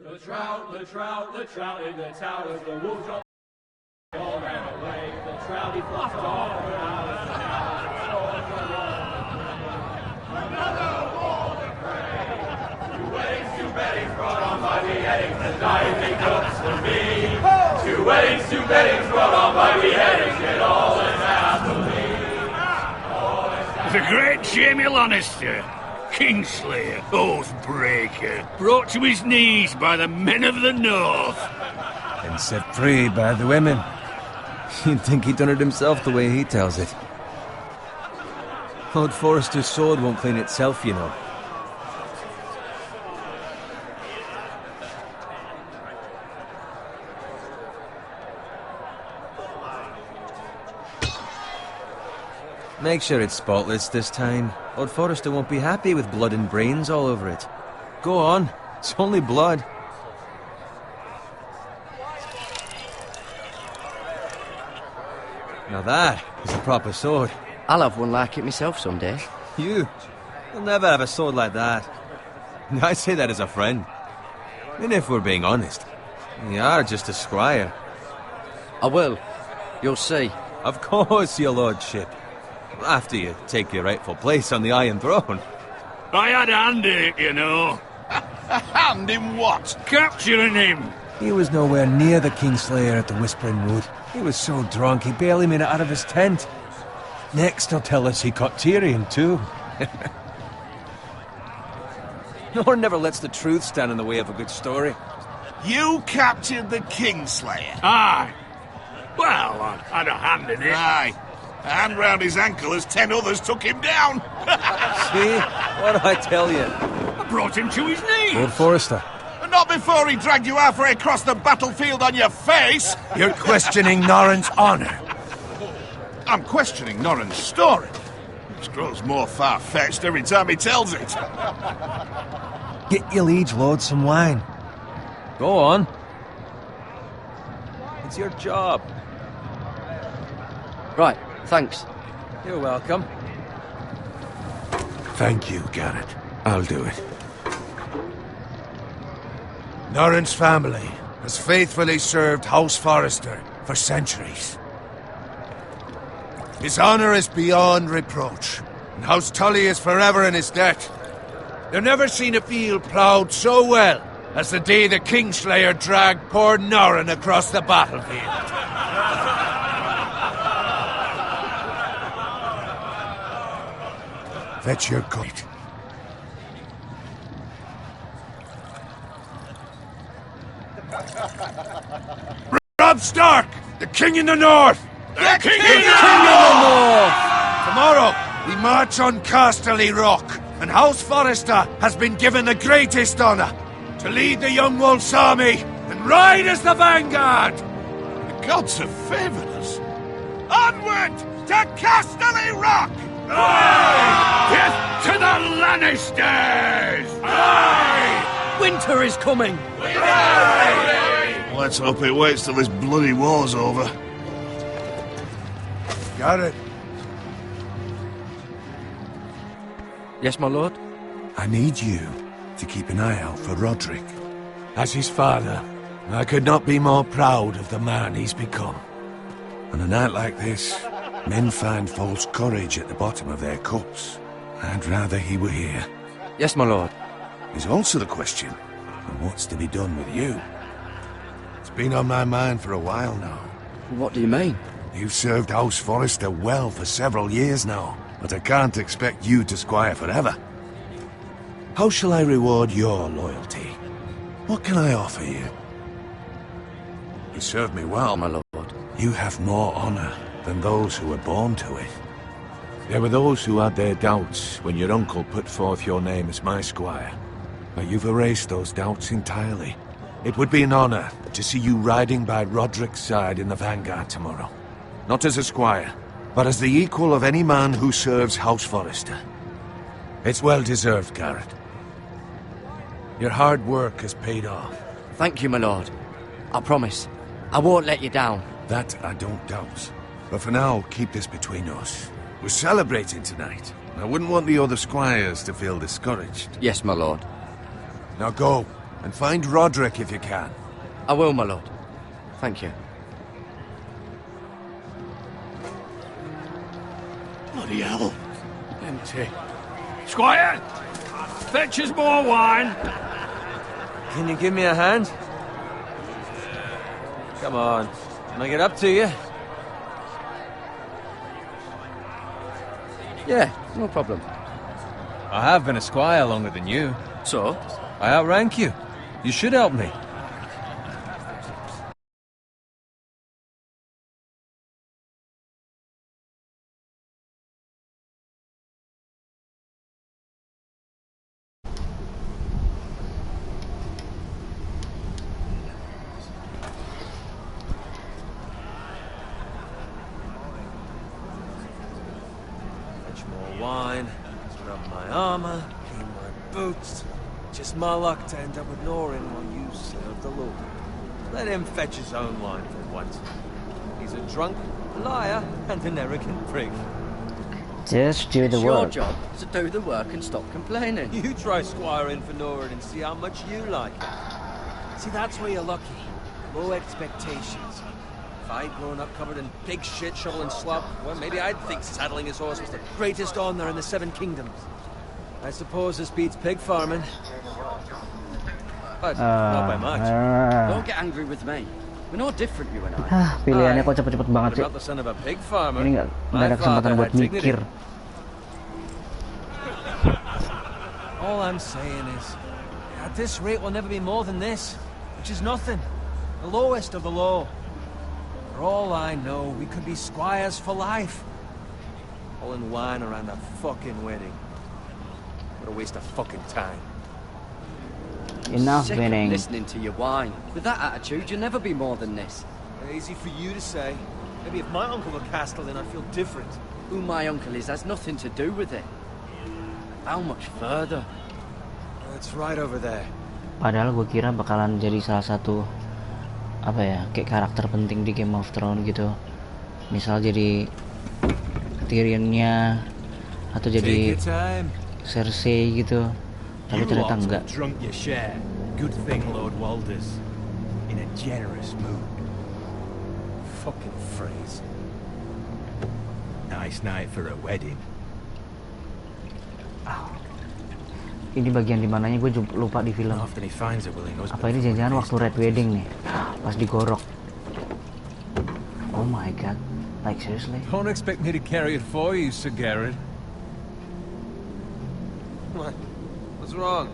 The trout in the towers, the wolves all ran away. The trout he fluffed off for hours. Another wall to pray. Two weddings brought on by beheadings, and diving ducks for me. Two weddings brought on by beheadings, yet all is happily. The great Jamie Lannister, Kingslayer, Oathbreaker, brought to his knees by the men of the North. And set free by the women. You'd think he'd done it himself the way he tells it. Lord Forrester's sword won't clean itself, you know. Make sure it's spotless this time. Lord Forrester won't be happy with blood and brains all over it. Go on, it's only blood. Now that is a proper sword. I'll have one like it myself someday. You'll never have a sword like that. I say that as a friend. And if we're being honest, you are just a squire. I will. You'll see. Of course, your lordship. After you take your rightful place on the Iron Throne. I had a hand in it, you know. A hand in what? Capturing him. He was nowhere near the Kingslayer at the Whispering Wood. He was so drunk he barely made it out of his tent. Next he'll tell us he caught Tyrion too. Nor never lets the truth stand in the way of a good story. You captured the Kingslayer? Aye. Well, I had a hand in it. Aye. A hand round his ankle as 10 others took him down. See? What do I tell you? I brought him to his knees. Lord Forrester. Not before he dragged you halfway across the battlefield on your face. You're questioning Norrin's honor. I'm questioning Norrin's story. Which grows more far-fetched every time he tells it. Get your liege lord some wine. Go on. It's your job. Right, thanks. You're welcome. Thank you, Garrett. I'll do it. Norrin's family has faithfully served House Forrester for centuries. His honor is beyond reproach, and House Tully is forever in his debt. They've never seen a field ploughed so well as the day the Kingslayer dragged poor Norrin across the battlefield. Fetch your coat. Robb Stark, the King in the North! The King in the North! Tomorrow, we march on Casterly Rock, and House Forrester has been given the greatest honor to lead the Young Wolf's army and ride as the vanguard! The gods have favored us. Onward to Casterly Rock! Aye! Death to the Lannisters! Aye! Winter is coming! Aye! Let's hope it waits till this bloody war's over. Got it. Yes, my lord? I need you to keep an eye out for Roderick. As his father, I could not be more proud of the man he's become. On a night like this, men find false courage at the bottom of their cups. I'd rather he were here. Yes, my lord. There's also the question of what's to be done with you. It's been on my mind for a while now. What do you mean? You've served House Forrester well for several years now, but I can't expect you to squire forever. How shall I reward your loyalty? What can I offer you? You served me well, My lord. You have more honor than those who were born to it. There were those who had their doubts when your uncle put forth your name as my squire. But you've erased those doubts entirely. It would be an honor to see you riding by Roderick's side in the vanguard tomorrow. Not as a squire, but as the equal of any man who serves House Forrester. It's well deserved, Garrett. Your hard work has paid off. Thank you, my lord. I promise. I won't let you down. That I don't doubt. But for now, keep this between us. We're celebrating tonight. I wouldn't want the other squires to feel discouraged. Yes, my lord. Now go. And find Roderick if you can. I will, my lord. Thank you. Bloody hell. Empty. Squire! Fetch us more wine! Can you give me a hand? Come on. Can I get up to you? Yeah, no problem. I have been a squire longer than you. So? I outrank you. You should help me. Fetch more wine, scrub my armor, clean my boots. Just my luck to end up with Norin while you serve the Lord. Let him fetch his own wine for once. He's a drunk, liar, and an arrogant prig. Just do the It's your work. job to do the work and stop complaining. You try squiring for Norin and see how much you like it. See, that's where you're lucky. Low expectations. If I'd grown up covered in pig shit, shoveling slop, well, maybe I'd think saddling his horse was the greatest honor in the Seven Kingdoms. I suppose this beats pig farming. But not by much. Don't get angry with me. We're no different, you and I. Pilihannya kok cepet-cepet banget But sih. about the son of a pig farmer. Ini nggak My ada kesempatan father buat had dignity. mikir. All I'm saying is, at this rate, we'll never be more than this, which is nothing. The lowest of the low. For all I know, we could be squires for life. All in wine around a fucking wedding. What a waste of fucking time. Enough Sick of winning. listening to your whine. With that attitude, you'll never be more than this. Easy for you to say. Maybe if my uncle were Castellan, I'd feel different. Who my uncle is has nothing to do with it. How much further? It's right over there. Padahal gue kira bakalan jadi salah satu apa ya, kayak karakter penting di Game of Thrones gitu. Misal jadi Tyrionnya atau jadi Take your time. Cersei gitu. Tapi ternyata enggak. Drunk your share. Good thing Lord Walder's in a generous mood. Fucking phrase. Nice night for a wedding. Ini bagian dimananya gue lupa di film. Often he finds a willing husband. Apa ini jangan-jangan waktu Red Wedding nih? Pas digorok. Oh my god. Like seriously? Don't expect me to carry it for you, Sir Garrett. What? What's wrong?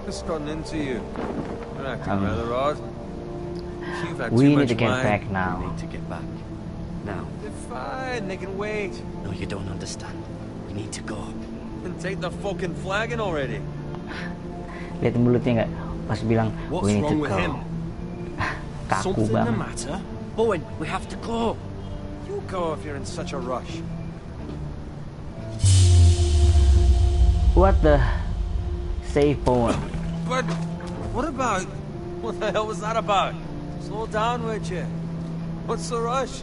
What's gotten into you? You're acting rather odd. You've had We too need much to get wine. back We now. need to get back. Now. They're fine, they can wait. No, you don't understand. We need to go. Then take the fucking flagon already. Lihat mulutnya nggak? Pas bilang What's we need to wrong with go. him? Kaku Something the banget. matter? Bowen, we have to go. You go if you're in such a rush. What the? Save poem. But what about... What the hell was that about? Slow down, would you? What's the rush?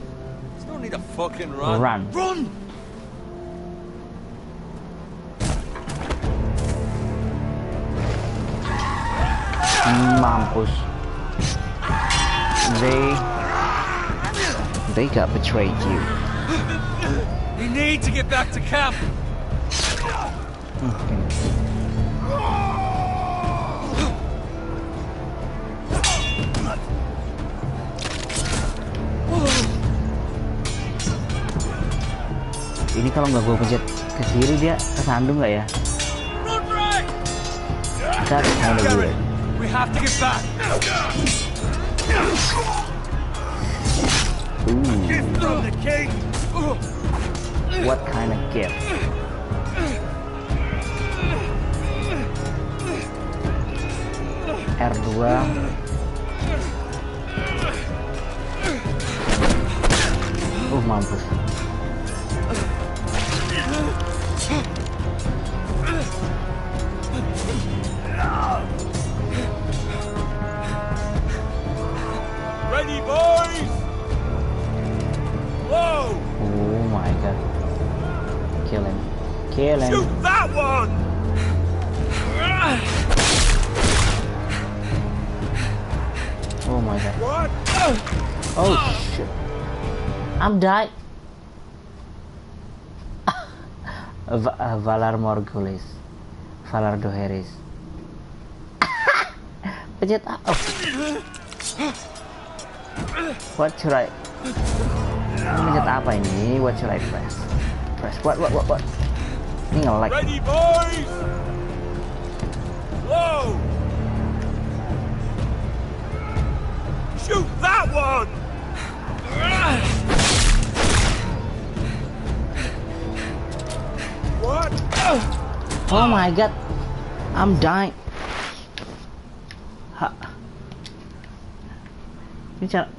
There's no need to fucking run. Run. Run! Mampus. They got betrayed you. We need to get back to camp. Ini kalau nggak gue pencet ke kiri dia kesandung nggak ya? Run right! That's kind of weird. We have to get back. Ooh, From the king. what kind of gift? R2. Mampus. Ready, boys? Whoa! Kill him. Shoot that one! Oh my god. What? Oh shit. I'm died. Valar Morghulis. Valar Dohaeris. Pencet A. Oh. What should I? Pencet apa ini? What should I press? Press what? Ini nge-lag. Ready, boys! Whoa! Shoot that one! What? Oh my god. I'm dying. Ha. Ini cara.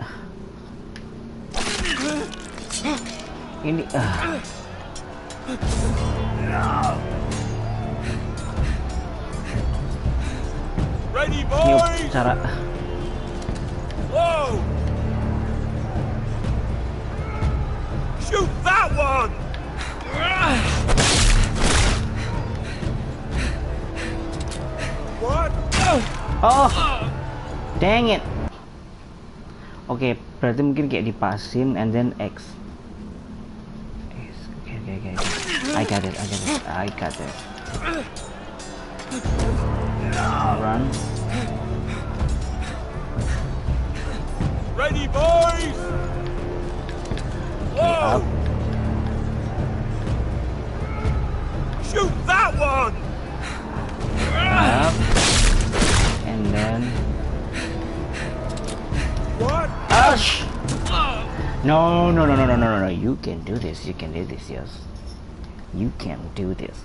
Ini Ready, Ini boys! cara. Whoa! Shoot that one! What? Oh, dang it. Oke, berarti mungkin kayak dipasin and then X. Okay. I got it. Run. Ready, boys! Whoa! Up. Shoot that one! Up. And then. What? Ush! No. You can do this. Yes. You can do this.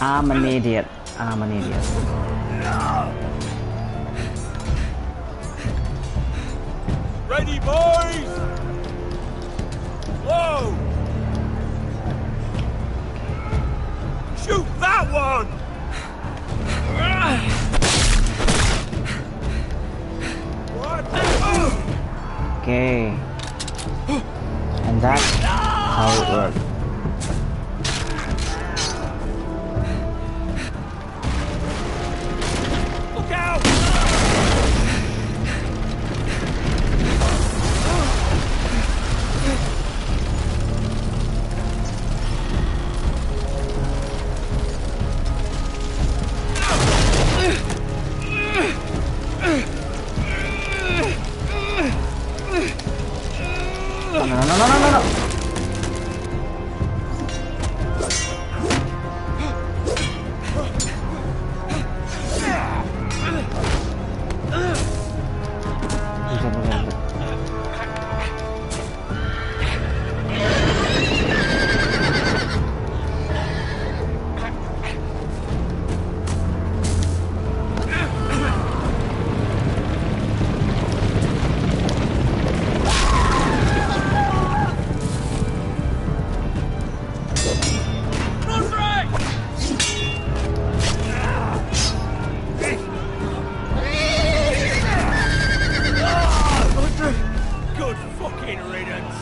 I'm an idiot. Ready, boys! Whoa! Shoot that one! What? Okay. And that's how it works. Look out! No. Good fucking riddance!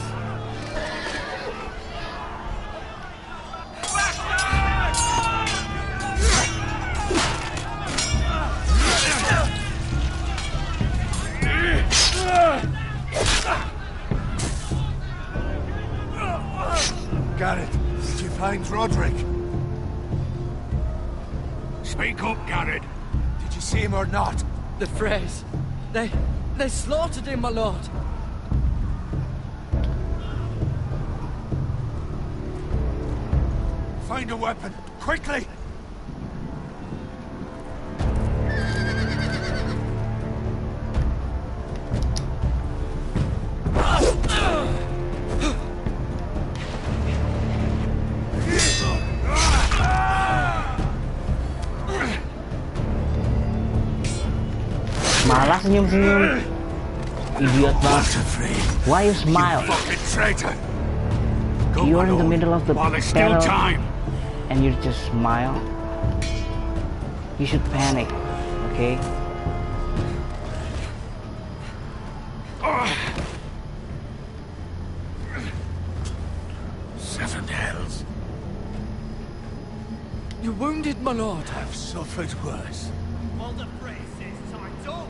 Garrett, did you find Roderick? Speak up, Garrett. Did you see him or not? The Freys. They slaughtered him, my lord. Find a weapon, quickly! Malah senyum-senyum. Idiot banget. Why you smile? Fucking traitor! You're in the middle of the While there's still battle time. and you just smile. You should panic, okay? You're wounded, my lord. I've suffered worse. All the phrases, don't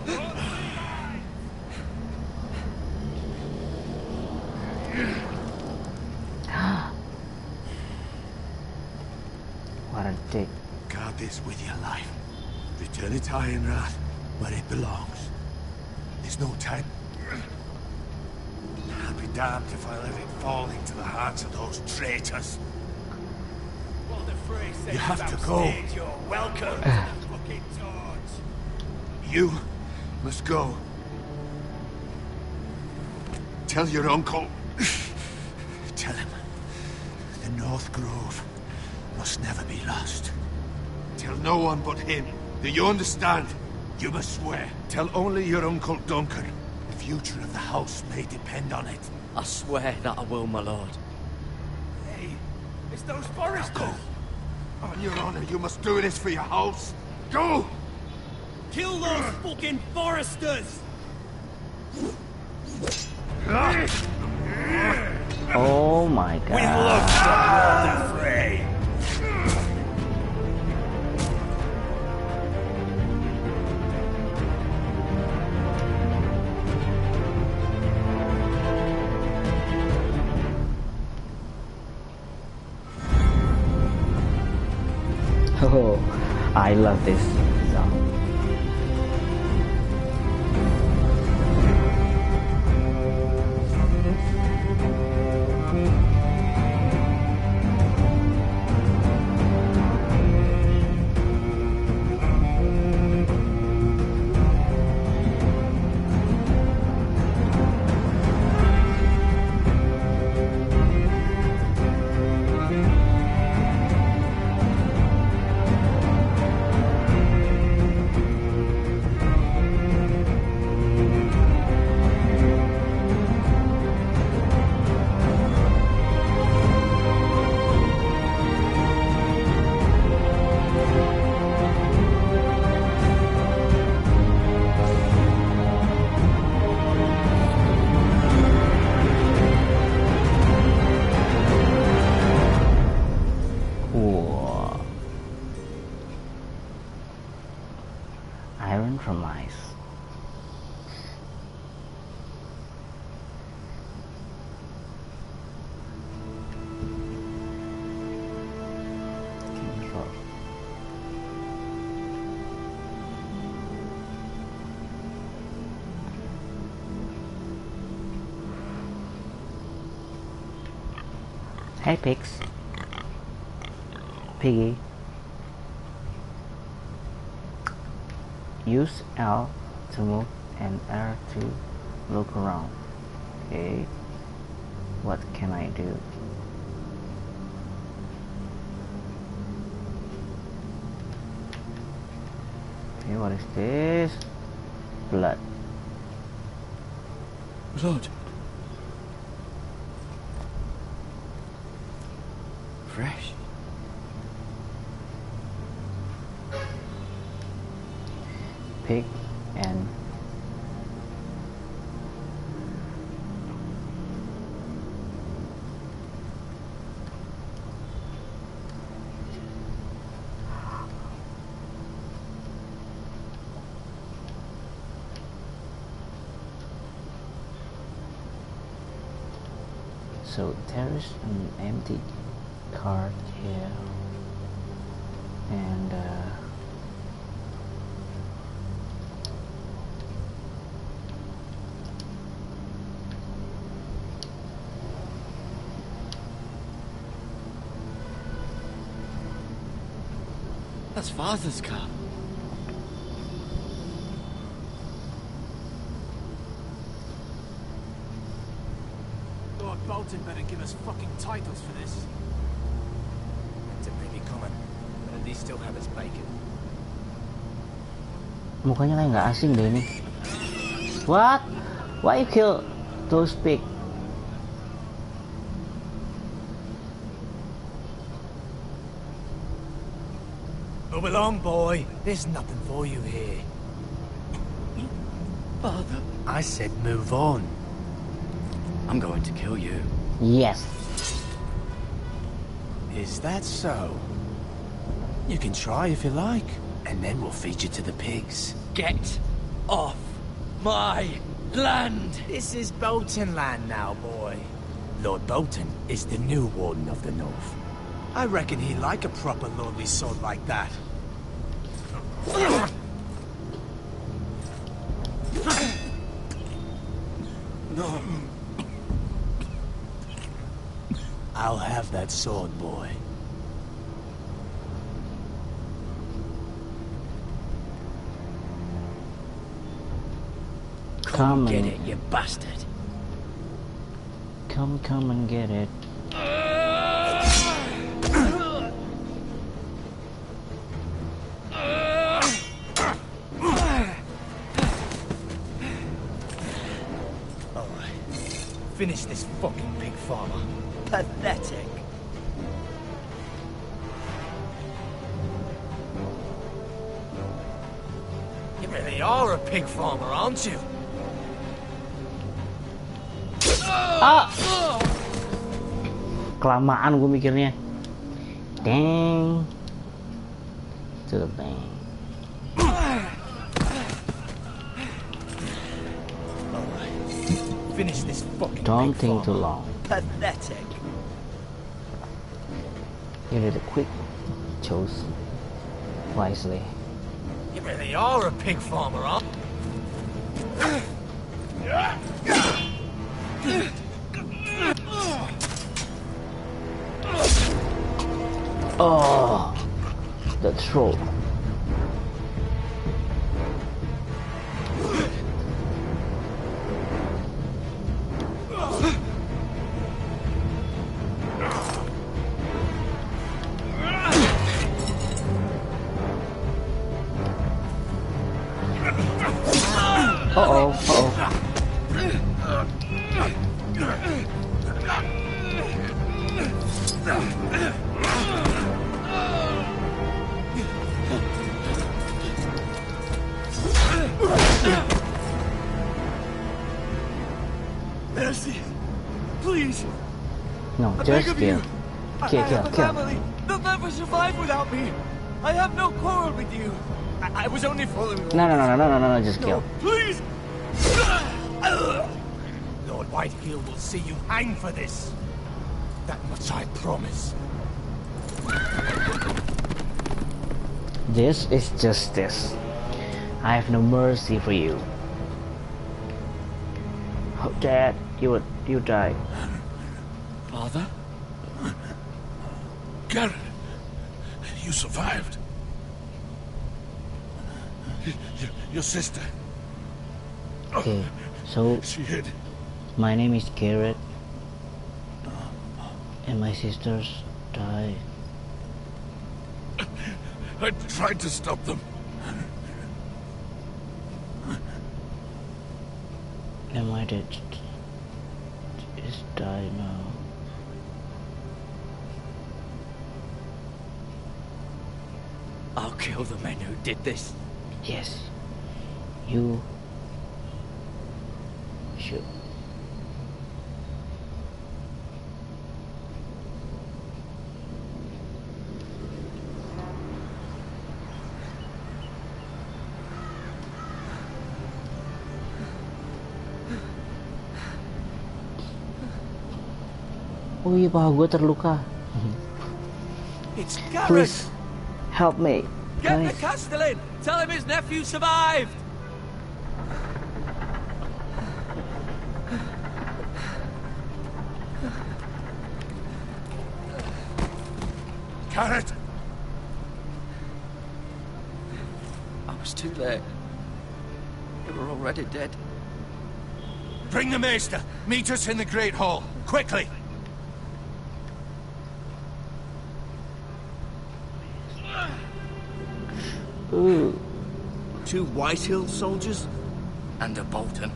What a dick. Guard this with your life. Return it to Ironrath, where it belongs. There's no time. I'll be damned if I let it fall into the hearts of those traitors. What the phrase says You have to go. upstage, you're welcome to the fucking torch. You must go. Tell your uncle. Tell him the North Grove must never be lost. Tell no one but him. Do you understand? You must swear. Tell only your Uncle Duncan. The future of the house may depend on it. I swear that I will, my lord. Hey, it's those foresters. Go. On your honor, you must do this for your house. Go! Kill those fucking foresters! Oh my We god. love some water fray. Oh, I love this song. Whoa. Iron from ice. Control. Hey pigs. Piggy. Use L to move and R to look around. Okay. What can I do? Okay, what is this? Blood. Lord. Fresh. Pig and so there is an empty card here and That's Father's car. Lord Bolton better give us fucking titles for this. Winter may be coming, but at least still have its bacon. mukanya kayak nggak asing deh ini. What? Why you kill those pig? Move along, boy. There's nothing for you here. Father. I said move on. I'm going to kill you. Yes. Is that so? You can try if you like. And then we'll feed you to the pigs. Get off my land! This is Bolton land now, boy. Lord Bolton is the new Warden of the North. I reckon he'd like a proper lordly sword like that. I'll have that sword, boy. Come Get and it, you bastard. come and get it. Finish this fucking pig farmer. Pathetic. You really are a pig farmer, aren't you? Kelamaan gue mikirnya. Dang. To the bang. Finish this fucking Don't pig think too farmer. long. Pathetic. You did it quick. Chose wisely. You really are a pig farmer, aren't Oh, the throat. Mercy, please. No, I just beg of kill. you. I Kill, have a kill. family. They'll never survive without me. I have no quarrel with you. I was only following orders. No, just kill. Please. Lord Whitehill will see you hang for this. That much I promise. This is justice. I have no mercy for you. Oh, Dad, you died. Father? Garrett, you survived. Your sister. Okay, so She hid. my name is Garrett, and my sisters died. I tried to stop them. And my dad is died now. I'll kill the men who did this. Yes, you should. Oh iya, paha gue terluka. It's Garrett. Please help me. Get the Guys. Castellan. Tell him his nephew survived. Garrett! I was too late. They were already dead. Bring the maester. Meet us in the Great Hall. Quickly! Ooh. 2 Whitehill soldiers? And a Bolton.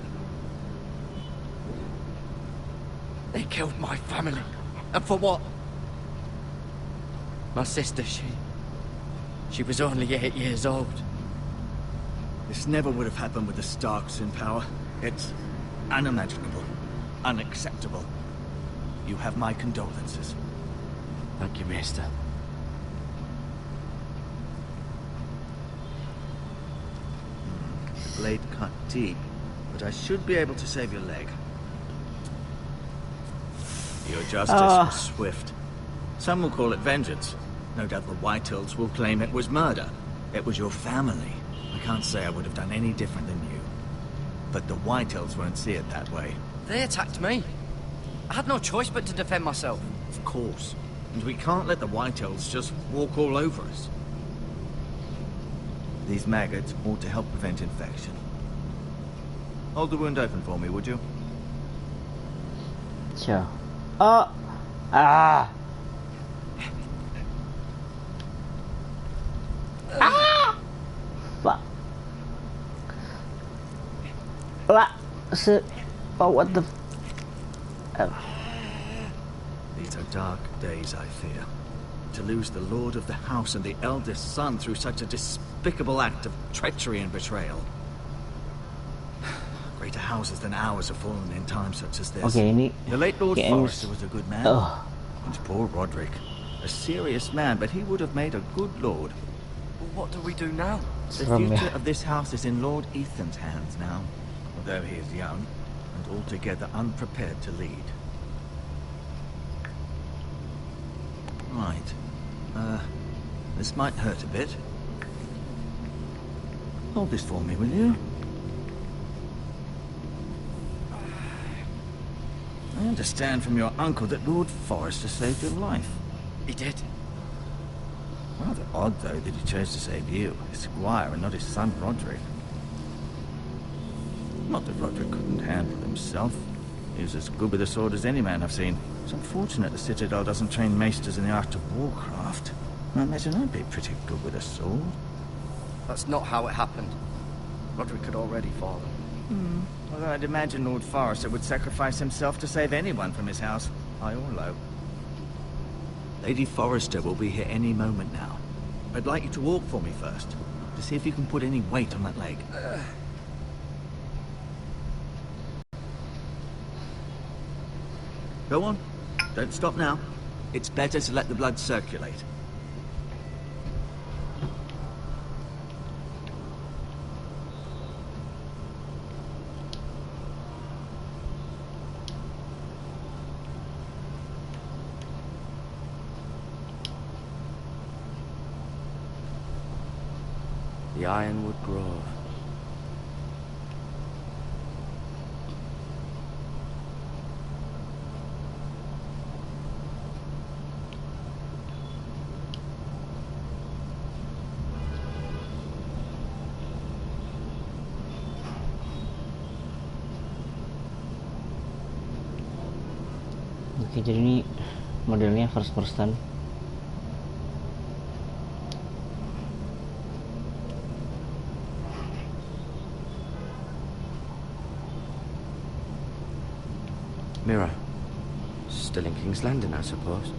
They killed my family. And for what? My sister, she was only 8 years old. This never would have happened with the Starks in power. It's unimaginable. Unacceptable. You have my condolences. Thank you, Maester. blade cut deep, but I should be able to save your leg. Your justice was swift. Some will call it vengeance. No doubt the Whitehills will claim it was murder. It was your family. I can't say I would have done any different than you. But the Whitehills won't see it that way. They attacked me. I had no choice but to defend myself. Of course. And we can't let the Whitehills just walk all over us. These maggots ought to help prevent infection. Hold the wound open for me, would you? Sure. Oh! Ah! Ah! Fuck. Oh, what the... These are dark days, I fear. To lose the lord of the house and the eldest son through such a despicable act of treachery and betrayal. Greater houses than ours have fallen in times such as this. Okay, ini the late Lord Forrester was a good man. And poor Roderick. A serious man, but he would have made a good lord. Well, what do we do now? The future of this house is in Lord Ethan's hands now. Although he is young, and altogether unprepared to lead. Right. This might hurt a bit. Hold this for me, will you? I understand from your uncle that Lord Forrester saved your life. He did. Rather odd, though, that he chose to save you, his squire, and not his son Roderick. Not that Roderick couldn't handle himself. He was as good with a sword as any man I've seen. It's unfortunate the Citadel doesn't train maesters in the art of warcraft. I imagine I'd be pretty good with a sword. That's not how it happened. Roderick had already fallen. Although I'd imagine Lord Forrester would sacrifice himself to save anyone from his house, high or low. Lady Forrester will be here any moment now. I'd like you to walk for me first, to see if you can put any weight on that leg. Go on. Don't stop now. It's better to let the blood circulate. The Ironwood Grove. Oke, jadi ini modelnya first person. Mira. Still in King's Landing, I suppose.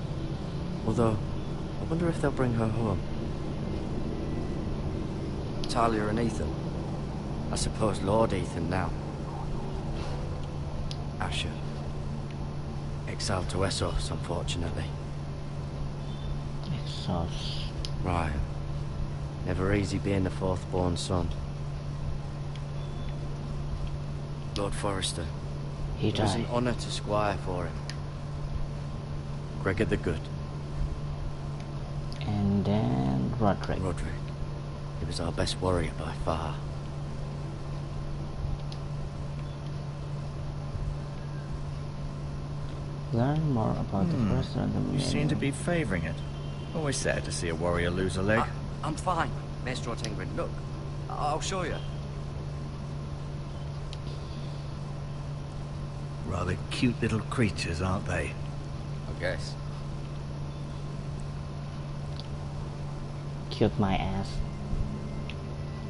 Although, I wonder if they'll bring her home. Talia and Ethan. I suppose Lord Ethan now. Asher. Exiled to Essos, unfortunately. Essos. Ryan. Never easy being the fourth-born son. Lord Forrester. He It was an died. honour to squire for him. Gregor the Good. And then Roderick. Roderick. He was our best warrior by far. Learn more about the first and the You seem to be favouring it. Always sad to see a warrior lose a leg. I'm fine, Maestro Tengrin. Look, I'll show you. Rather cute little creatures, aren't they? I guess. Cute my ass.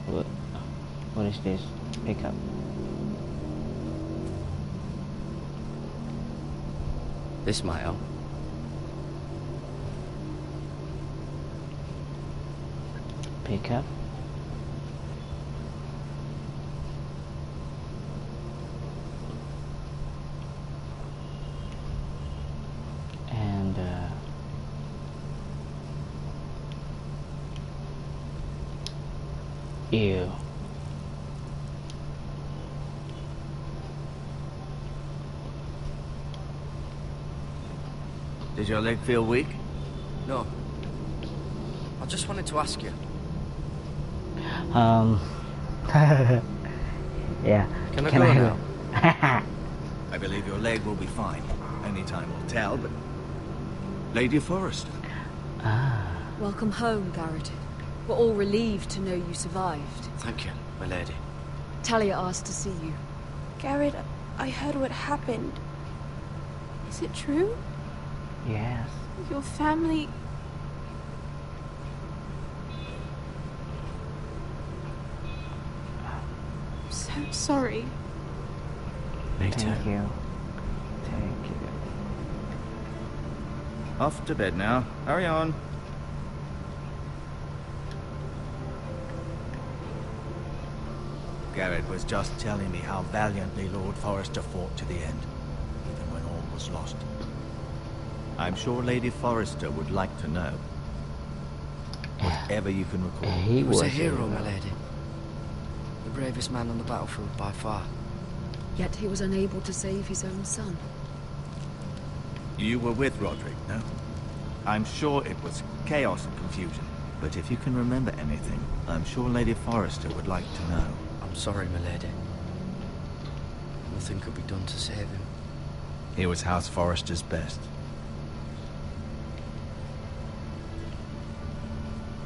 What is this? Pick up. This might help. Pick up. And ew. Did your leg feel weak? No. I just wanted to ask you. Yeah. Can I go now? I believe your leg will be fine. Only time will tell, but... Lady Forrester. Welcome home, Garrett. We're all relieved to know you survived. Thank you, my lady. Talia asked to see you. Garrett, I heard what happened. Is it true? Yes. Your family... I'm so sorry. Me too. Thank you. Thank you. Off to bed now. Hurry on. Garrett was just telling me how valiantly Lord Forrester fought to the end, even when all was lost. I'm sure Lady Forrester would like to know. Whatever you can recall. He was a hero, my lady. The bravest man on the battlefield by far. Yet he was unable to save his own son. You were with Roderick, no? I'm sure it was chaos and confusion. But if you can remember anything, I'm sure Lady Forrester would like to know. I'm sorry, my lady. Nothing could be done to save him. He was House Forrester's best.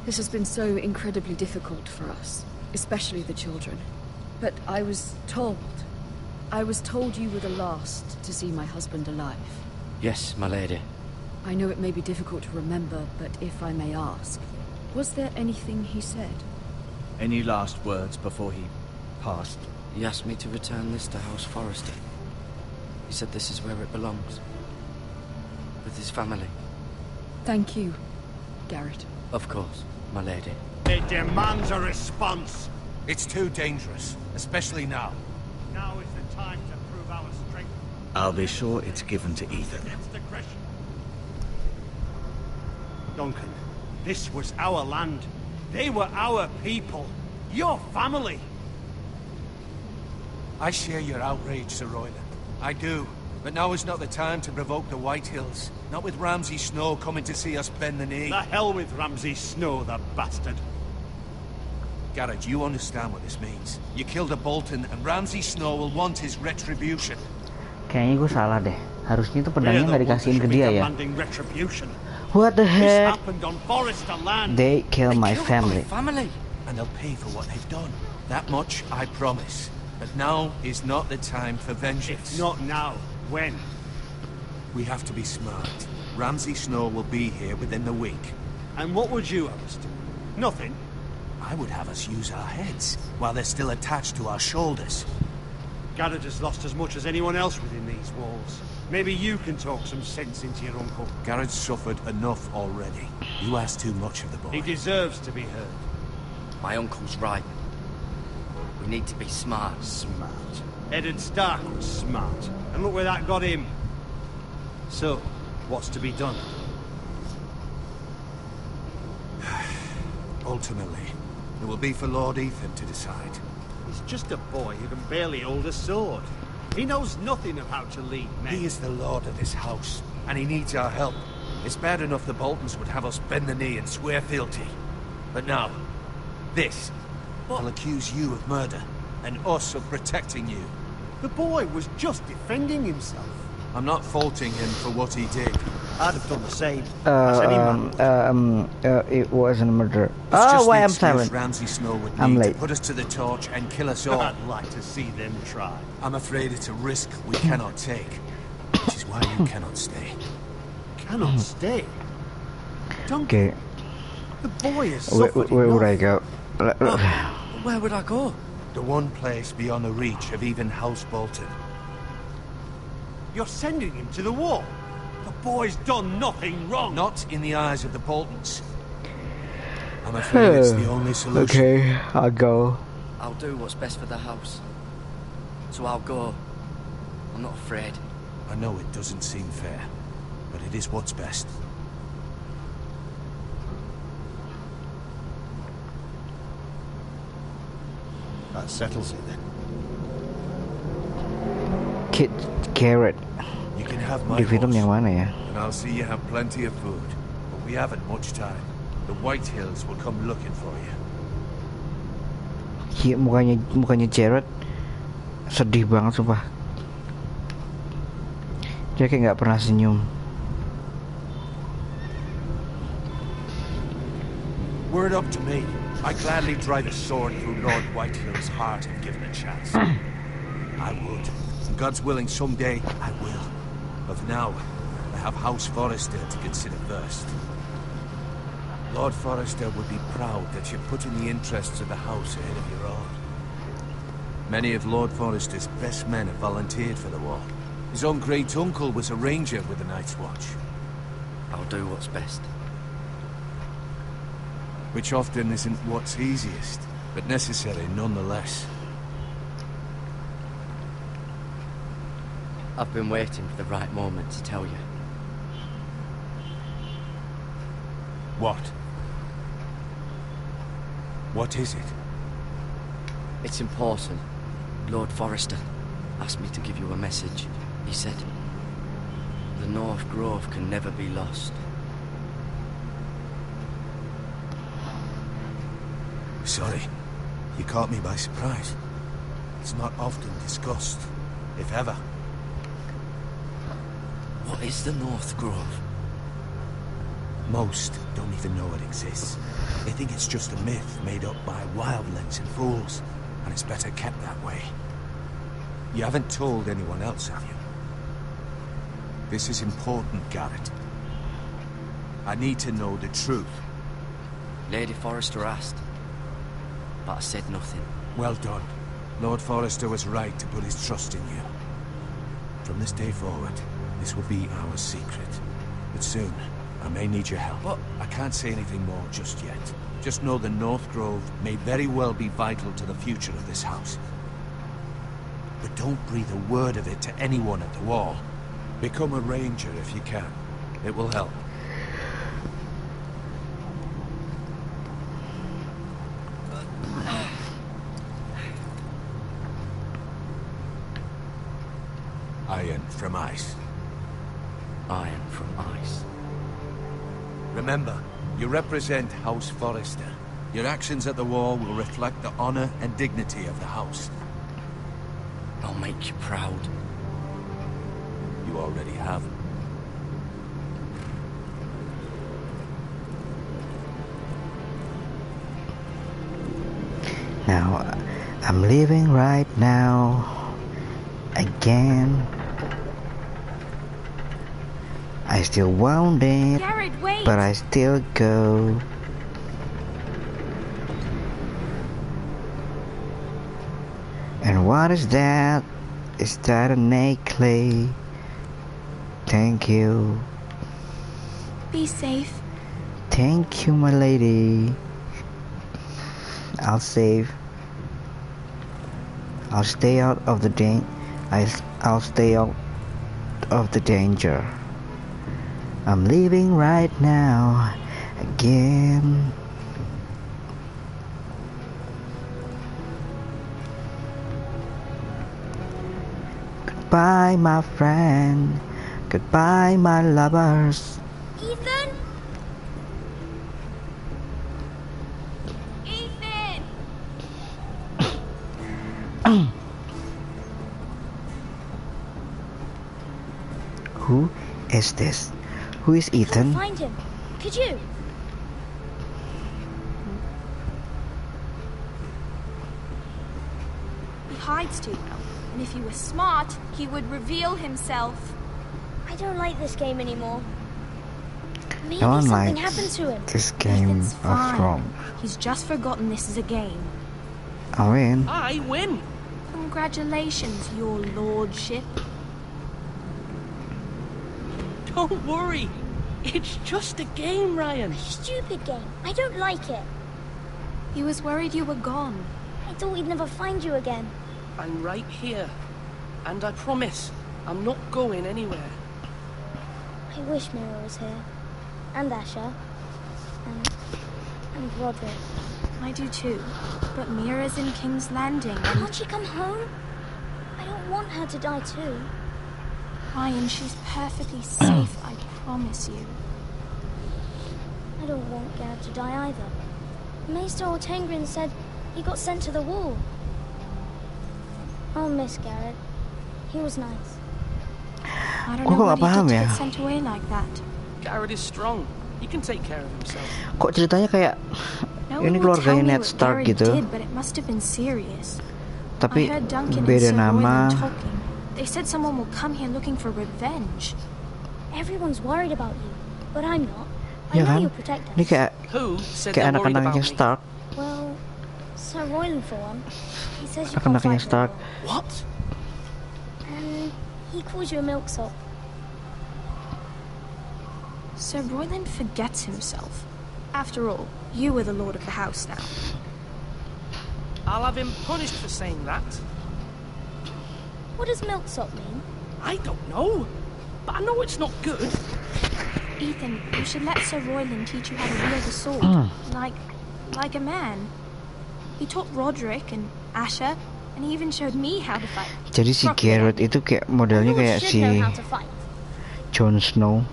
This has been so incredibly difficult for us, especially the children. But I was told you were the last to see my husband alive. Yes, my lady. I know it may be difficult to remember, but if I may ask, was there anything he said? Any last words before he passed? He asked me to return this to House Forrester. He said this is where it belongs. With his family. Thank you, Garrett. Of course, my lady. It demands a response. It's too dangerous, especially now. Now is the time to prove our strength. I'll be sure it's given to Ethan. Against aggression. Duncan, this was our land. They were our people. Your family. I share your outrage, Seru-seruan. I do. But now is not the time to provoke the White Hills. Not with Ramsay Snow coming to see us bend the knee. The hell with Ramsay Snow, the bastard. Garrett, you understand what this means. You killed a Bolton, and Ramsay Snow will want his retribution. Kayaknya gue salah deh. Harusnya tuh pedangnya nggak dikasihin ke dia ya. Retribution. What the This heck? happened on Forrester land. They killed my family. And they'll pay for what they've done. That much I promise. But now is not the time for vengeance. If not now, when? We have to be smart. Ramsay Snow will be here within the week. And what would you have us do? Nothing. I would have us use our heads, while they're still attached to our shoulders. Garrett has lost as much as anyone else within these walls. Maybe you can talk some sense into your uncle. Garrett's suffered enough already. You ask too much of the boy. He deserves to be heard. My uncle's right. We need to be smart. Smart. Eddard Stark was smart. And look where that got him. So, what's to be done? Ultimately, it will be for Lord Ethan to decide. He's just a boy who can barely hold a sword. He knows nothing of how to lead men. He is the lord of this house, and he needs our help. It's bad enough the Boltons would have us bend the knee and swear fealty. But now, this. I'll accuse you of murder, and us of protecting you. The boy was just defending himself. I'm not faulting him for what he did. I'd have done the same. As any man. It wasn't a murder. It's just Why the I'm excuse silent? Ramsay Snow would I'm need late. to put us to the torch and kill us all. I'd like to see them try. I'm afraid it's a risk we cannot take, which is why you cannot stay. Cannot stay? Okay. The boy is Where would I go? Where would I go? The one place beyond the reach of even House Bolton. You're sending him to the wall? The boy's done nothing wrong. Not in the eyes of the Boltons. I'm afraid it's the only solution. Okay, I'll go. I'll do what's best for the house. So I'll go. I'm not afraid. I know it doesn't seem fair, but it is what's best. That settles it then. Garrett. You can have my Di film horse, yang mana ya? and I'll see you have plenty of food. But we haven't much time. The White Hills will come looking for you. Iya, mukanya Jared sedih banget sumpah. Dia kayak nggak pernah senyum. Word up to me. I'd gladly drive a sword through Lord Whitehill's heart if given a chance. I would. And God's willing, someday I will. But for now, I have House Forrester to consider first. Lord Forrester would be proud that you're putting the interests of the house ahead of your own. Many of Lord Forrester's best men have volunteered for the war. His own great-uncle was a ranger with the Night's Watch. I'll do what's best. Which often isn't what's easiest, but necessary nonetheless. I've been waiting for the right moment to tell you. What? What is it? It's important. Lord Forrester asked me to give you a message. He said, the North Grove can never be lost. Sorry, you caught me by surprise. It's not often discussed, if ever. What is the North Grove? Most don't even know it exists. They think it's just a myth made up by wildlings and fools, and it's better kept that way. You haven't told anyone else, have you? This is important, Garrett. I need to know the truth. Lady Forrester asked, but I said nothing. Well done. Lord Forrester was right to put his trust in you. From this day forward, this will be our secret. But soon, I may need your help. But I can't say anything more just yet. Just know the North Grove may very well be vital to the future of this house. But don't breathe a word of it to anyone at the wall. Become a ranger if you can. It will help. Iron from ice. Iron from ice. Remember, you represent House Forrester. Your actions at the war will reflect the honor and dignity of the house. I'll make you proud. You already have. Now, I'm leaving right now. Again. I still want it, Garrett, wait. but I still go. And what is that? Is that a necklace? Thank you. Be safe. Thank you, my lady. I'll save. I'll stay out of the I'll stay out of the danger. I'm leaving right now. Again. Goodbye, my friend. Goodbye, my lovers. Ethan? Ethan! Who is this? Who is Ethan? Find him. Could you? He hides too well. And if he was smart, he would reveal himself. I don't like this game anymore. Maybe No one something likes happened to him. this game Ethan's of fine. Thrones. He's just forgotten this is a game. I win. I win. Congratulations, your lordship. Don't worry. It's just a game, Ryan. Stupid game. I don't like it. He was worried you were gone. I thought we'd never find you again. I'm right here. And I promise, I'm not going anywhere. I wish Mira was here. And Asher. And Roderick. I do too. But Mira's in King's Landing. Can't she come home? I don't want her to die too. Ryan, she's perfectly safe, I promise you. I don't want Garrett to die either. Maester Ortengrin said he got sent to the wall. I'll miss Garrett. He was nice. I don't know what he did to get sent away like that. Garrett is strong. He can take care of himself. Kok ceritanya kayak ini keluarganya Ned Stark gitu. Did, but it must have been serious. Tapi I heard Duncan beda and nama. Seru-seruan talking. They said someone will come here looking for revenge. Everyone's worried about you, but I'm not. I Ya know kan? you'll protect us. Ini kayak anak-anaknya Stark. Well, Sir Royland for one. He says you can't Anak-anaknya fight Stark. What? And he calls you a milksop. Sir Royland forgets himself. After all, you are the lord of the house now. I'll have him punished for saying that. What does milksop mean? I don't know, but I know it's not good. Ethan, you should let Sir Royland teach you how to wield a sword, like a man. He taught Roderick and Asher, and he even showed me how to fight. Jadi si Garrett itu kayak modelnya kayak si Jon Snow.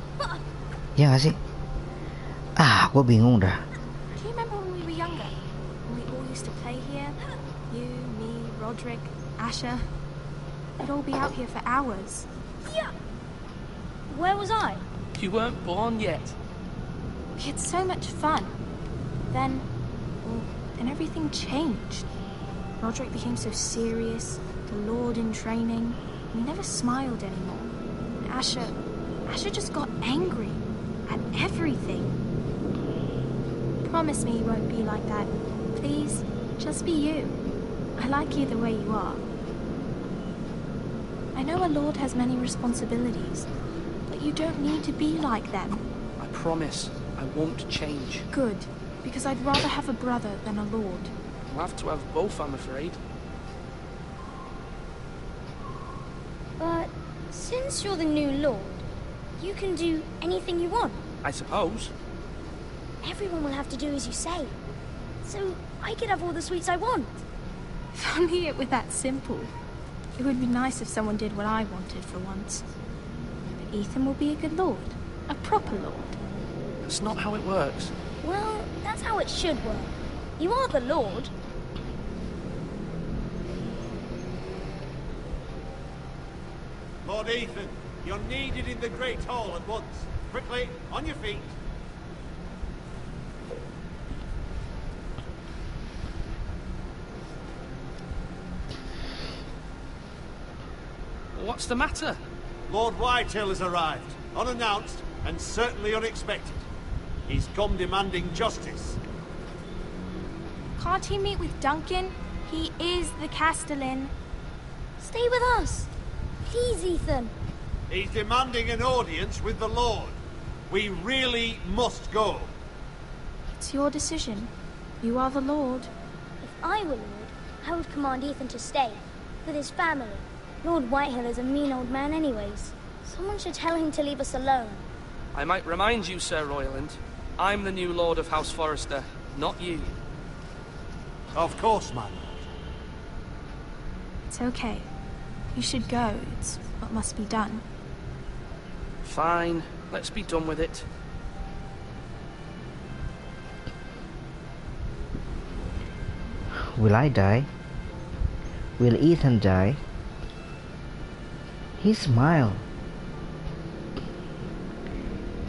Ya gak sih? Gue bingung dah. Do you remember when we were younger? When we all used to play here? You, me, Roderick, Asher. We'd all be out here for hours. Yeah. Where was I? You weren't born yet. We had so much fun. Then everything changed. Roderick became so serious, the Lord in training. He never smiled anymore. And Asher just got angry at everything. Promise me you won't be like that. Please, just be you. I like you the way you are. I know a lord has many responsibilities, but you don't need to be like them. I promise I won't change. Good, because I'd rather have a brother than a lord. We'll have to have both, I'm afraid. But since you're the new lord, you can do anything you want. I suppose. Everyone will have to do as you say. So I could have all the sweets I want. If only it were that simple. It would be nice if someone did what I wanted for once. But Ethan will be a good lord. A proper lord. That's not how it works. Well, that's how it should work. You are the lord. Lord Ethan, you're needed in the Great Hall at once. Quickly, on your feet. What's the matter? Lord Whitehill has arrived, unannounced and certainly unexpected. He's come demanding justice. Can't he meet with Duncan? He is the Castellan. Stay with us. Please, Ethan. He's demanding an audience with the Lord. We really must go. It's your decision. You are the Lord. If I were Lord, I would command Ethan to stay, with his family. Lord Whitehill is a mean old man anyways. Someone should tell him to leave us alone. I might remind you, Sir Royland, I'm the new Lord of House Forrester, not you. Of course, my lord. It's okay. You should go. It's what must be done. Fine. Let's be done with it. Will I die? Will Ethan die? He smiled.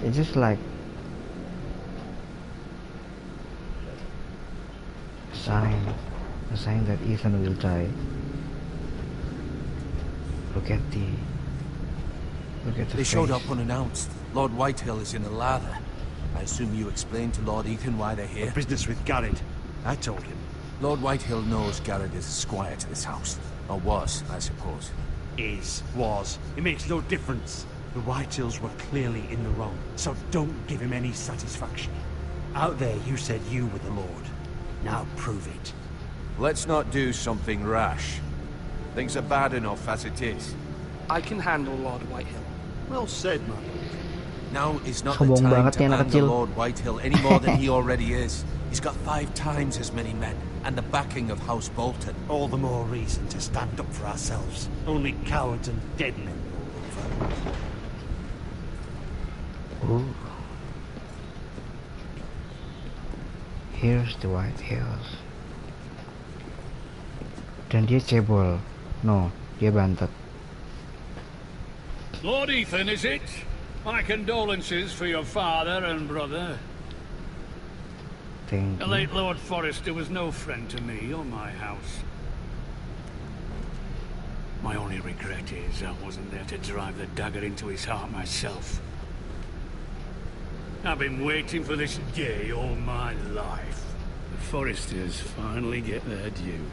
It's just like a sign that Ethan will die. Look at the They showed up unannounced. Lord Whitehill is in a lather. I assume you explained to Lord Ethan why they're here? The business with Garrett. I told him. Lord Whitehill knows Garrett is a squire to this house. Or was, I suppose. Was. It makes no difference. The Whitehills were clearly in the wrong, so don't give him any satisfaction. Out there you said you were the Lord. Now prove it. Let's not do something rash. Things are bad enough as it is. I can handle Lord Whitehill. Well said, my lord. Now is not the time to handle Lord Whitehill any more than he already is. He's got 5 times as many men, and the backing of House Bolton. All the more reason to stand up for ourselves. Only cowards and dead men roll over. Ooh. Here's the White Hills. Dan dia cebol. No, dia bantet. Lord Ethan, is it? My condolences for your father and brother. Thank The you. late Lord Forrester was no friend to me or my house. My only regret is I wasn't there to drive the dagger into his heart myself. I've been waiting for this day all my life. The Forresters finally get their due.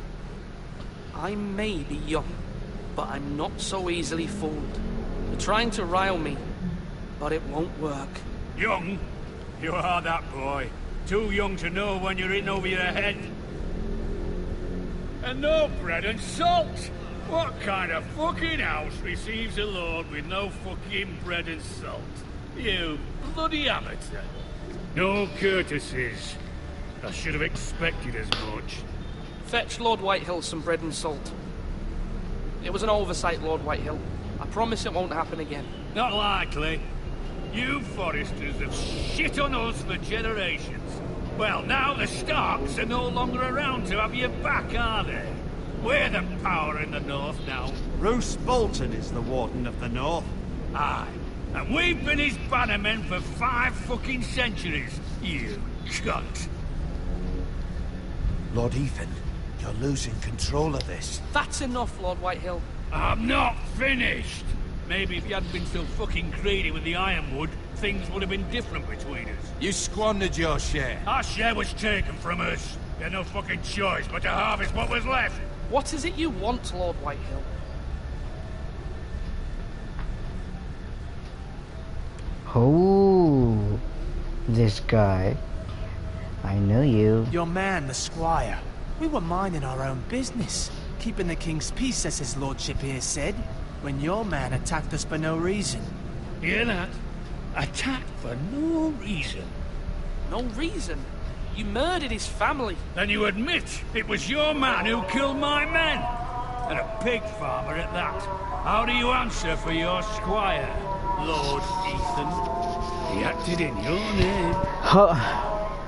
I may be young, but I'm not so easily fooled. You're trying to rile me, but it won't work. Young? You are that boy. Too young to know when you're in over your head. And no bread and salt! What kind of fucking house receives a lord with no fucking bread and salt? You bloody amateur. No courtesies. I should have expected as much. Fetch Lord Whitehill some bread and salt. It was an oversight, Lord Whitehill. I promise it won't happen again. Not likely. You Forresters have shit on us for generations. Well, now the Starks are no longer around to have your back, are they? We're the power in the north now. Roose Bolton is the Warden of the North. Aye. And we've been his bannermen for 5 fucking centuries, you cunt. Lord Ethan, you're losing control of this. That's enough, Lord Whitehill. I'm not finished. Maybe if you hadn't been so fucking greedy with the ironwood, things would have been different between us. You squandered your share. Our share was taken from us. We had no fucking choice but to harvest what was left. What is it you want, Lord Whitehill? Oh, this guy. I know you. Your man, the squire. We were minding our own business, keeping the king's peace, as his lordship here said, when your man attacked us for no reason. Hear that? Attacked for no reason. No reason? You murdered his family. Then you admit it was your man who killed my men. And a pig farmer at that. How do you answer for your squire, Lord Ethan? He acted in your name.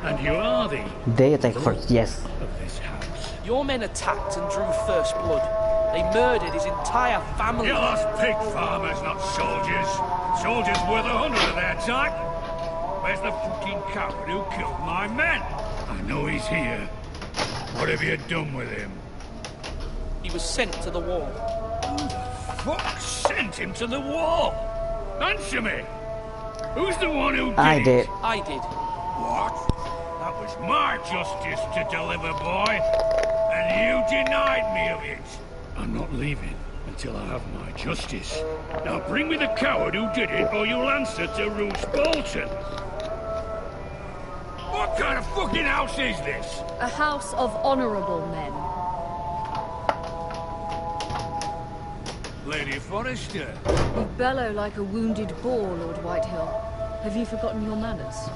And you are the... They attack first, yes. ...of this house. Your men attacked and drew first blood. They murdered his entire family. You lost pig farmers, not soldiers. Soldiers worth 100 of their type. Where's the fucking coward who killed my men? I know he's here. What have you done with him? He was sent to the wall. Who the fuck sent him to the wall? Answer me! Who's the one who did I did. I did. What? That was my justice to deliver, boy. And you denied me of it. I'm not leaving until I have my justice. Now bring me the coward who did it, or you'll answer to Roose Bolton. What kind of fucking house is this? A house of honorable men. Lady Forrester. You bellow like a wounded boar, Lord Whitehill. Have you forgotten your manners?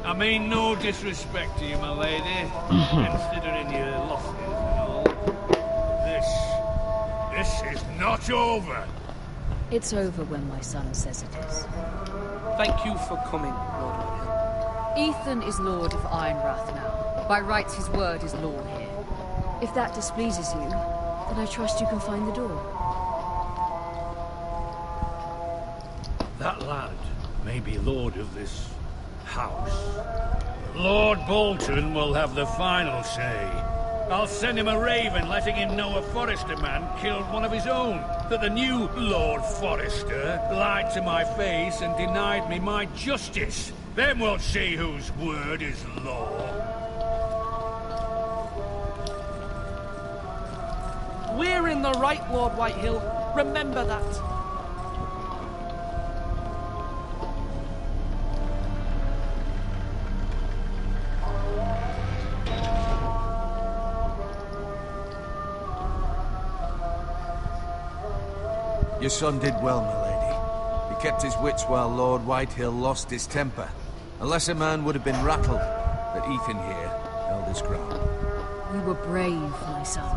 I mean no disrespect to you, my lady, considering your losses and all. This is not over. It's over when my son says it is. Thank you for coming, Lord Whitehill. Ethan is Lord of Ironrath now. By rights, his word is law here. If that displeases you, then I trust you can find the door. That lad may be lord of this house. Lord Bolton will have the final say. I'll send him a raven letting him know a Forrester man killed one of his own. That the new Lord Forrester lied to my face and denied me my justice. Then we'll see whose word is law. We're in the right, Lord Whitehill. Remember that. Your son did well, my lady. He kept his wits while Lord Whitehill lost his temper. A lesser man would have been rattled, but Ethan here held his ground. You were brave, my son.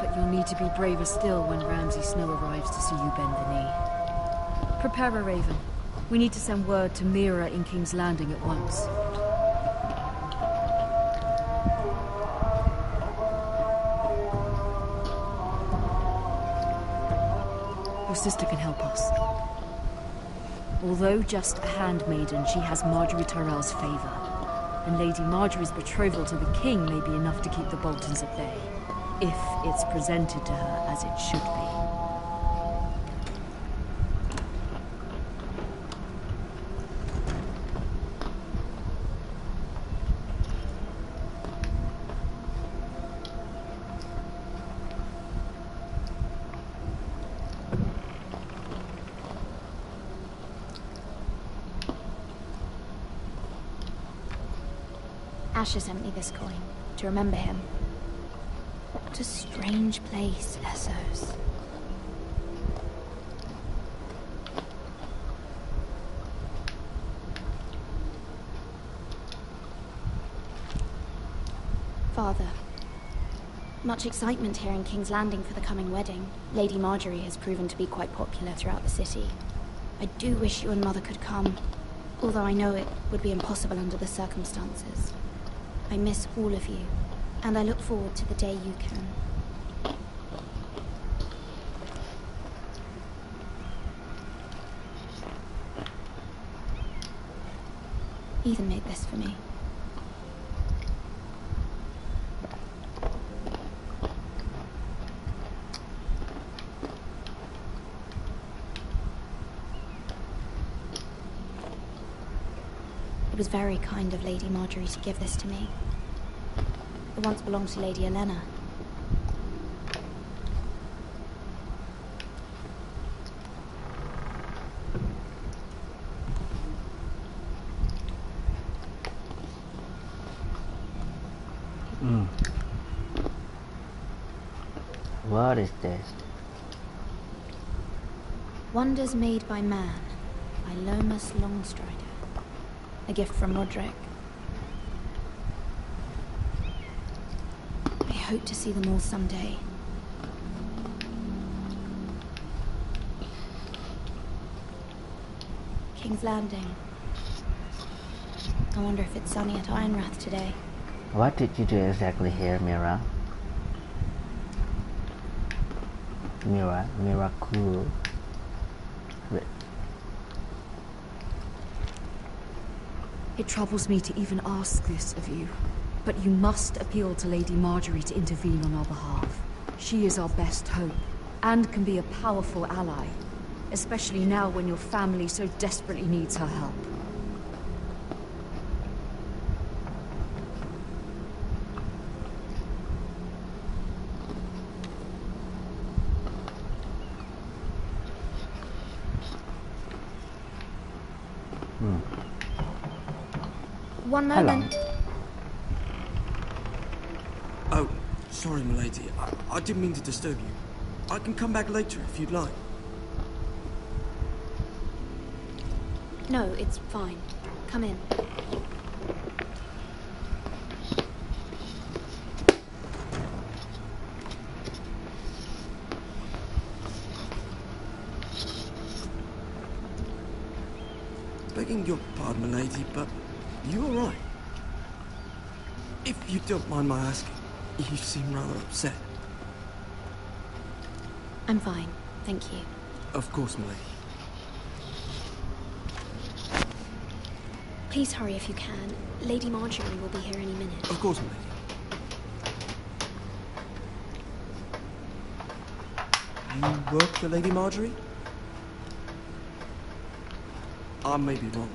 But you'll need to be braver still when Ramsay Snow arrives to see you bend the knee. Prepare a raven. We need to send word to Mira in King's Landing at once. Your sister can help us. Although just a handmaiden, she has Marjorie Tyrell's favor. And Lady Marjorie's betrothal to the king may be enough to keep the Boltons at bay, if it's presented to her as it should be. Asher sent me this coin to remember him. What a strange place, Essos. Father, much excitement here in King's Landing for the coming wedding. Lady Marjorie has proven to be quite popular throughout the city. I do wish you and Mother could come, although I know it would be impossible under the circumstances. I miss all of you, and I look forward to the day you can. Ethan made this for me. It was very kind of Lady Marjorie to give this to me. It once belonged to Lady Elena. What is this? Wonders Made by Man, by Lomas Longstrider. A gift from Roderick. I hope to see them all someday. King's Landing. I wonder if it's sunny at Ironrath today. What did you do exactly here, Mira? Miracle. It troubles me to even ask this of you, but you must appeal to Lady Marjorie to intervene on our behalf. She is our best hope, and can be a powerful ally, especially now when your family so desperately needs her help. One moment. Oh, sorry, milady. I didn't mean to disturb you. I can come back later if you'd like. No, it's fine. Come in. Begging your pardon, milady, but you all right? If you don't mind my asking, you seem rather upset. I'm fine, thank you. Of course, milady. Please hurry if you can. Lady Marjorie will be here any minute. Of course, milady. You work for Lady Marjorie? I may be wrong,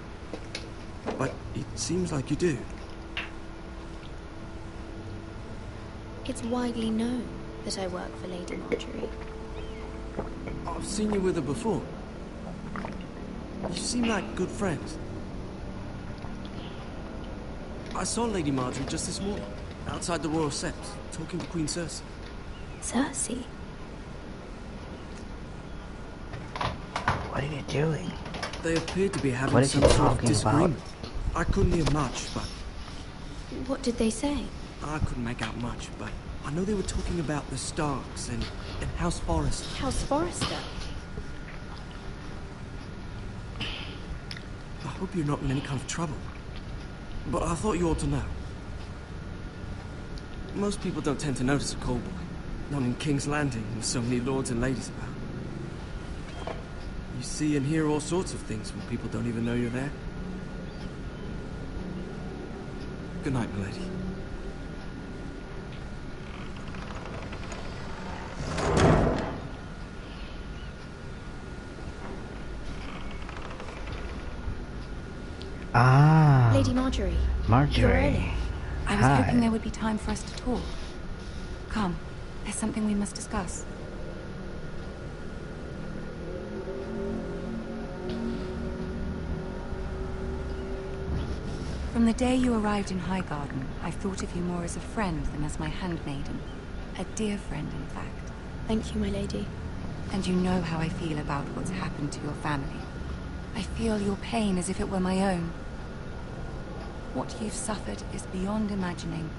but it seems like you do. It's widely known that I work for Lady Marjorie. I've seen you with her before. You seem like good friends. I saw Lady Marjorie just this morning, outside the Royal Sept, talking to Queen Cersei. Cersei? What are you doing? They appeared to be having What are some you sort of talking disagreement. about? I couldn't hear much, but What did they say? I couldn't make out much, but I know they were talking about the Starks and House Forrester. House Forrester? I hope you're not in any kind of trouble. But I thought you ought to know. Most people don't tend to notice a callboy. Not in King's Landing with so many lords and ladies about. You see and hear all sorts of things when people don't even know you're there. Good night, milady. Ah. Lady Marjorie. Marjorie. You're early. I was Hi. hoping there would be time for us to talk. Come, there's something we must discuss. From the day you arrived in Highgarden, I've thought of you more as a friend than as my handmaiden. A dear friend, in fact. Thank you, my lady. And you know how I feel about what's happened to your family. I feel your pain as if it were my own. What you've suffered is beyond imagining.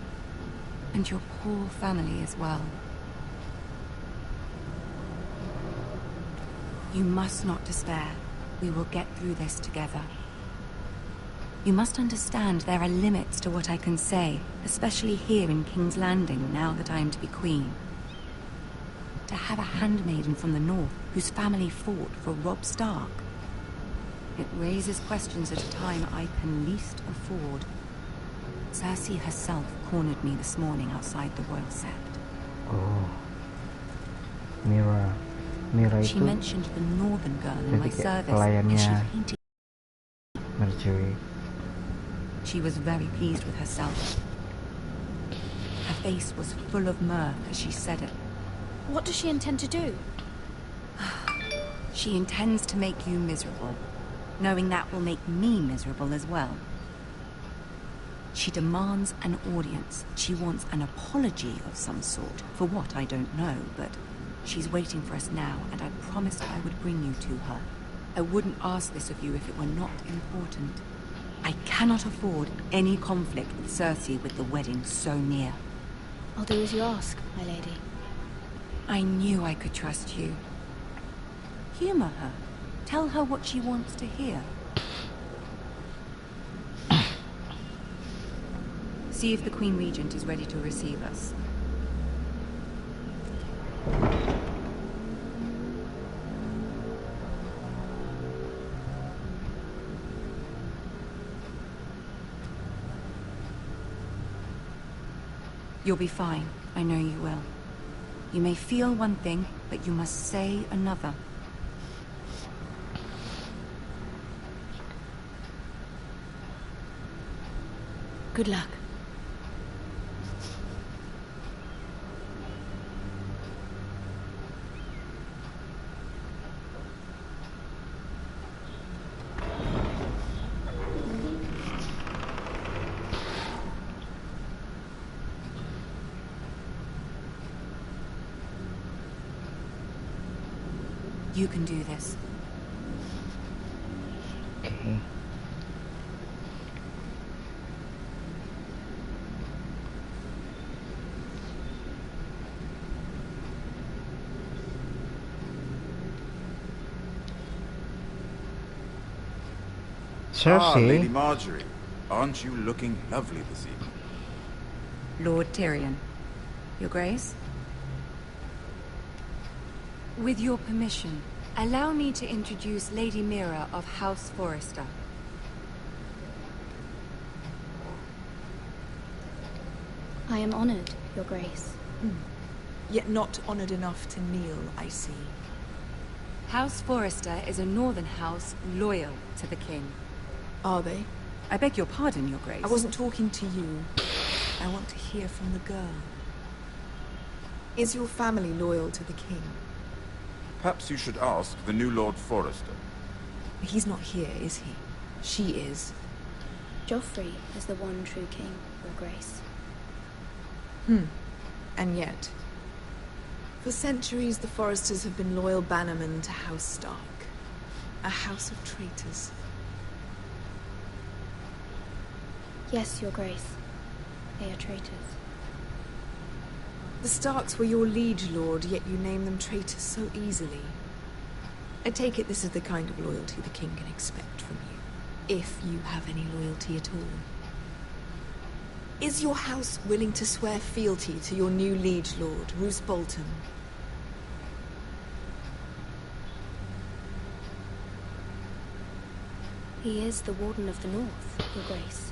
And your poor family as well. You must not despair. We will get through this together. You must understand there are limits to what I can say, especially here in King's Landing, now that I am to be queen. To have a handmaiden from the north whose family fought for Robb Stark. It raises questions at a time I can least afford. Cersei herself cornered me this morning outside the Royal Sept. Oh. Mira She itu mentioned the northern girl in my jadi kayak service, and pelayannya she painted. Marjorie. She was very pleased with herself. Her face was full of mirth as she said it. What does she intend to do? She intends to make you miserable, knowing that will make me miserable as well. She demands an audience. She wants an apology of some sort. For what, I don't know, but she's waiting for us now, and I promised I would bring you to her. I wouldn't ask this of you if it were not important. I cannot afford any conflict with Cersei with the wedding so near. I'll do as you ask, my lady. I knew I could trust you. Humor her. Tell her what she wants to hear. See if the Queen Regent is ready to receive us. You'll be fine. I know you will. You may feel one thing, but you must say another. Good luck. You can do this. Okay. Cersei. Lady Marjorie. Aren't you looking lovely this evening? Lord Tyrion. Your Grace? With your permission, allow me to introduce Lady Mira of House Forrester. I am honored, Your Grace. Yet not honored enough to kneel, I see. House Forrester is a northern house loyal to the king. Are they? I beg your pardon, Your Grace. I wasn't talking to you. I want to hear from the girl. Is your family loyal to the king? Perhaps you should ask the new Lord Forrester. He's not here, is he? She is. Joffrey is the one true king, Your Grace. And yet, for centuries the Forresters have been loyal bannermen to House Stark. A house of traitors. Yes, Your Grace. They are traitors. The Starks were your liege lord, yet you name them traitors so easily. I take it this is the kind of loyalty the king can expect from you, if you have any loyalty at all. Is your house willing to swear fealty to your new liege lord, Roose Bolton? He is the Warden of the North, Your Grace.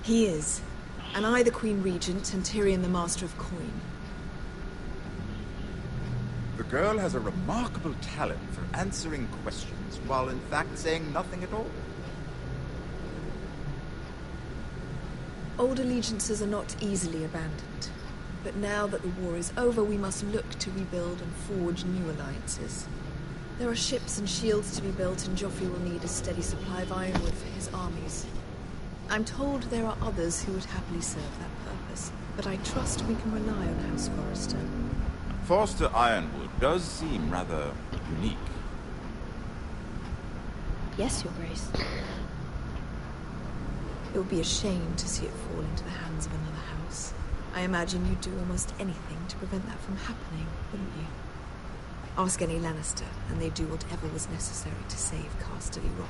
He is. And I the Queen Regent, and Tyrion the Master of Coin. The girl has a remarkable talent for answering questions, while in fact saying nothing at all. Old allegiances are not easily abandoned. But now that the war is over, we must look to rebuild and forge new alliances. There are ships and shields to be built, and Joffrey will need a steady supply of ironwood for his armies. I'm told there are others who would happily serve that purpose, but I trust we can rely on House Forrester. Forster Ironwood does seem rather unique. Yes, Your Grace. It would be a shame to see it fall into the hands of another house. I imagine you'd do almost anything to prevent that from happening, wouldn't you? Ask any Lannister, and they'd do whatever was necessary to save Casterly Rock.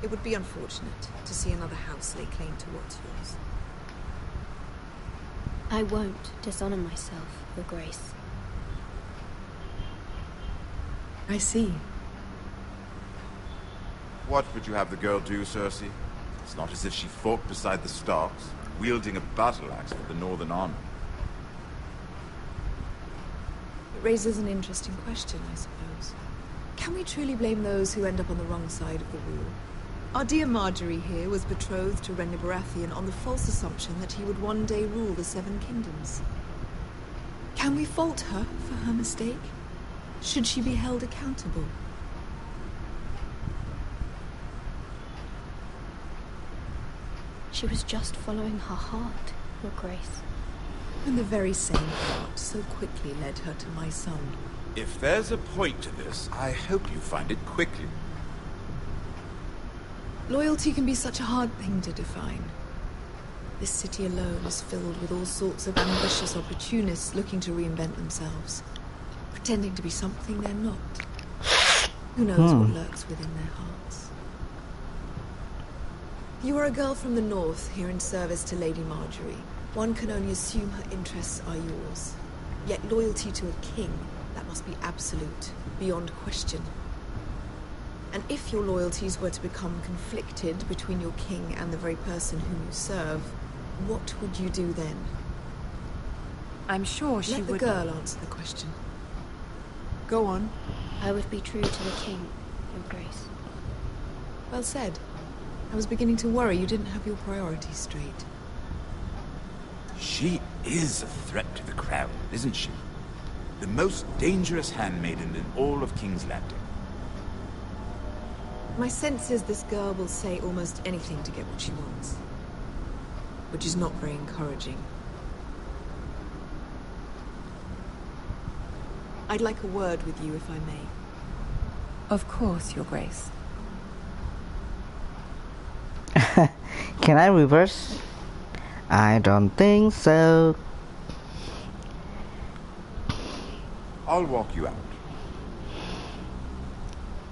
It would be unfortunate to see another house lay claim to what's yours. I won't dishonor myself, Your Grace. I see. What would you have the girl do, Cersei? It's not as if she fought beside the Starks, wielding a battle axe for the Northern Army. It raises an interesting question, I suppose. Can we truly blame those who end up on the wrong side of the war? Our dear Marjorie here was betrothed to Renly Baratheon on the false assumption that he would one day rule the Seven Kingdoms. Can we fault her for her mistake? Should she be held accountable? She was just following her heart, Your Grace. And the very same heart so quickly led her to my son. If there's a point to this, I hope you find it quickly. Loyalty can be such a hard thing to define. This city alone is filled with all sorts of ambitious opportunists looking to reinvent themselves, pretending to be something they're not. Who knows what lurks within their hearts? You are a girl from the north, here in service to Lady Marjorie. One can only assume her interests are yours. Yet loyalty to a king, that must be absolute, beyond question. And if your loyalties were to become conflicted between your king and the very person whom you serve, what would you do then? I'm sure she would... Let the girl answer the question. Go on. I would be true to the king, Your Grace. Well said. I was beginning to worry you didn't have your priorities straight. She is a threat to the crown, isn't she? The most dangerous handmaiden in all of King's Landing. My sense is this girl will say almost anything to get what she wants. Which is not very encouraging. I'd like a word with you, if I may. Of course, Your Grace. Can I reverse? I don't think so. I'll walk you out.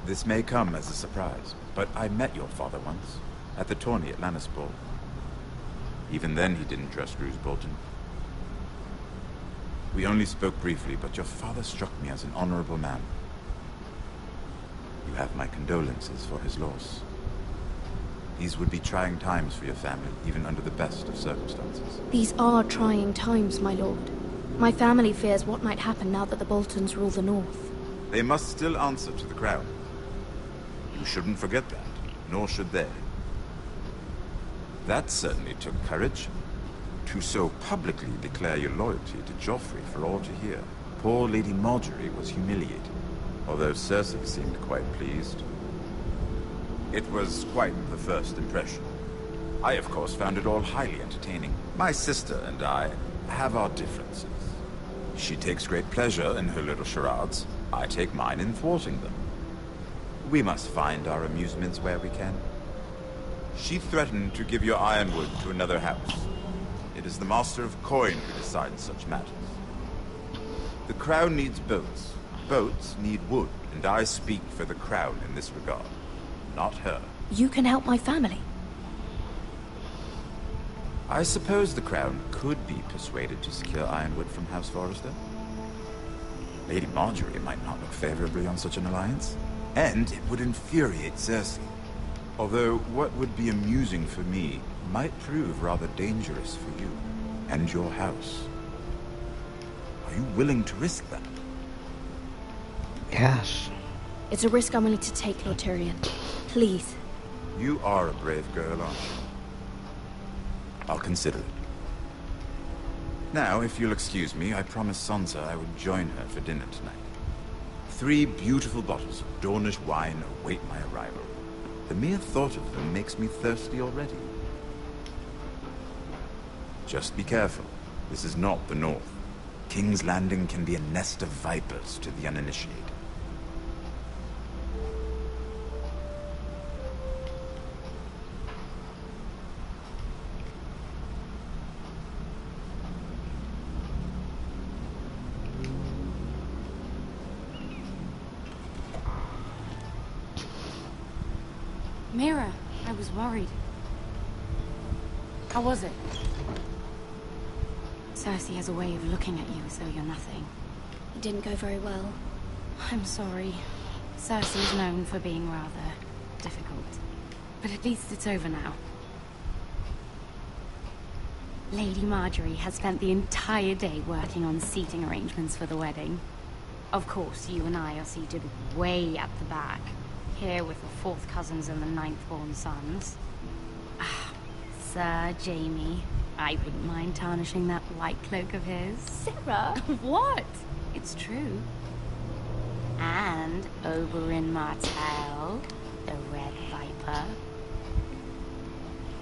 This may come as a surprise, but I met your father once, at the tourney at Lannisport. Even then he didn't trust Roose Bolton. We only spoke briefly, but your father struck me as an honorable man. You have my condolences for his loss. These would be trying times for your family, even under the best of circumstances. These are trying times, my lord. My family fears what might happen now that the Boltons rule the North. They must still answer to the crown. You shouldn't forget that, nor should they. That certainly took courage. To so publicly declare your loyalty to Joffrey for all to hear. Poor Lady Marjorie was humiliated, although Cersei seemed quite pleased. It was quite the first impression. I, of course, found it all highly entertaining. My sister and I have our differences. She takes great pleasure in her little charades. I take mine in thwarting them. We must find our amusements where we can. She threatened to give your ironwood to another house. It is the Master of Coin who decides such matters. The Crown needs boats. Boats need wood, and I speak for the Crown in this regard. Not her. You can help my family. I suppose the Crown could be persuaded to secure ironwood from House Forrester. Lady Marjorie might not look favorably on such an alliance, and it would infuriate Cersei. Although what would be amusing for me might prove rather dangerous for you and your house. Are you willing to risk that? Yes. It's a risk I'm willing to take, Lord Tyrion. Please. You are a brave girl, aren't you? I'll consider it. Now, if you'll excuse me, I promised Sansa I would join her for dinner tonight. 3 beautiful bottles of Dornish wine await my arrival. The mere thought of them makes me thirsty already. Just be careful. This is not the North. King's Landing can be a nest of vipers to the uninitiated. Mira, I was worried. How was it? Cersei has a way of looking at you as though you're nothing. It didn't go very well. I'm sorry. Cersei's known for being rather difficult. But at least it's over now. Lady Marjorie has spent the entire day working on seating arrangements for the wedding. Of course, you and I are seated way at the back. Here with the 4th cousins and the 9th-born sons. Ah, Sir Jaime. I wouldn't mind tarnishing that white cloak of his. Sarah! What? It's true. And Oberyn Martell, the Red Viper.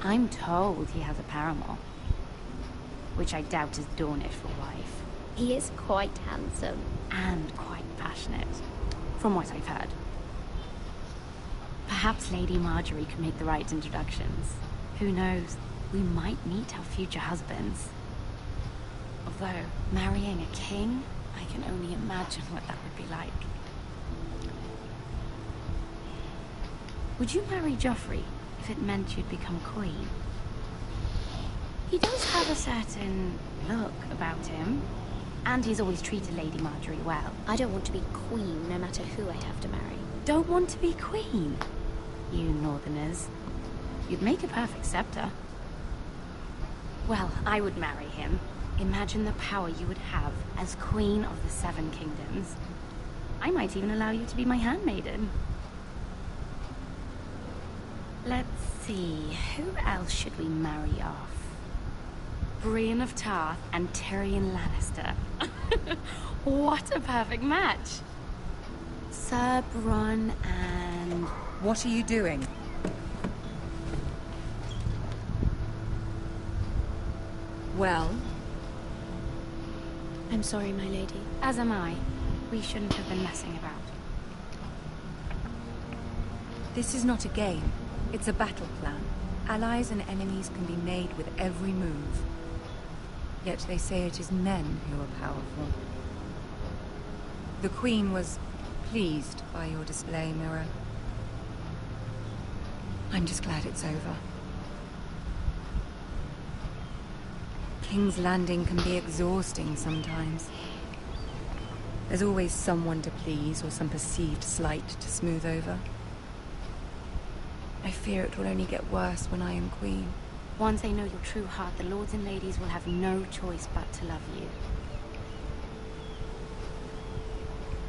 I'm told he has a paramour. Which I doubt is Dornish for wife. He is quite handsome. And quite passionate. From what I've heard. Perhaps Lady Marjorie could make the right introductions. Who knows? We might meet our future husbands. Although, marrying a king, I can only imagine what that would be like. Would you marry Joffrey if it meant you'd become queen? He does have a certain look about him. And he's always treated Lady Marjorie well. I don't want to be queen, no matter who I'd have to marry. Don't want to be queen? You northerners. You'd make a perfect scepter. Well, I would marry him. Imagine the power you would have as Queen of the 7 Kingdoms. I might even allow you to be my handmaiden. Let's see, who else should we marry off? Brienne of Tarth and Tyrion Lannister. What a perfect match! Sir Bronn and... What are you doing? Well? I'm sorry, my lady. As am I. We shouldn't have been messing about. This is not a game. It's a battle plan. Allies and enemies can be made with every move. Yet they say it is men who are powerful. The Queen was pleased by your display, Mira. I'm just glad it's over. King's Landing can be exhausting sometimes. There's always someone to please or some perceived slight to smooth over. I fear it will only get worse when I am queen. Once they know your true heart, the lords and ladies will have no choice but to love you.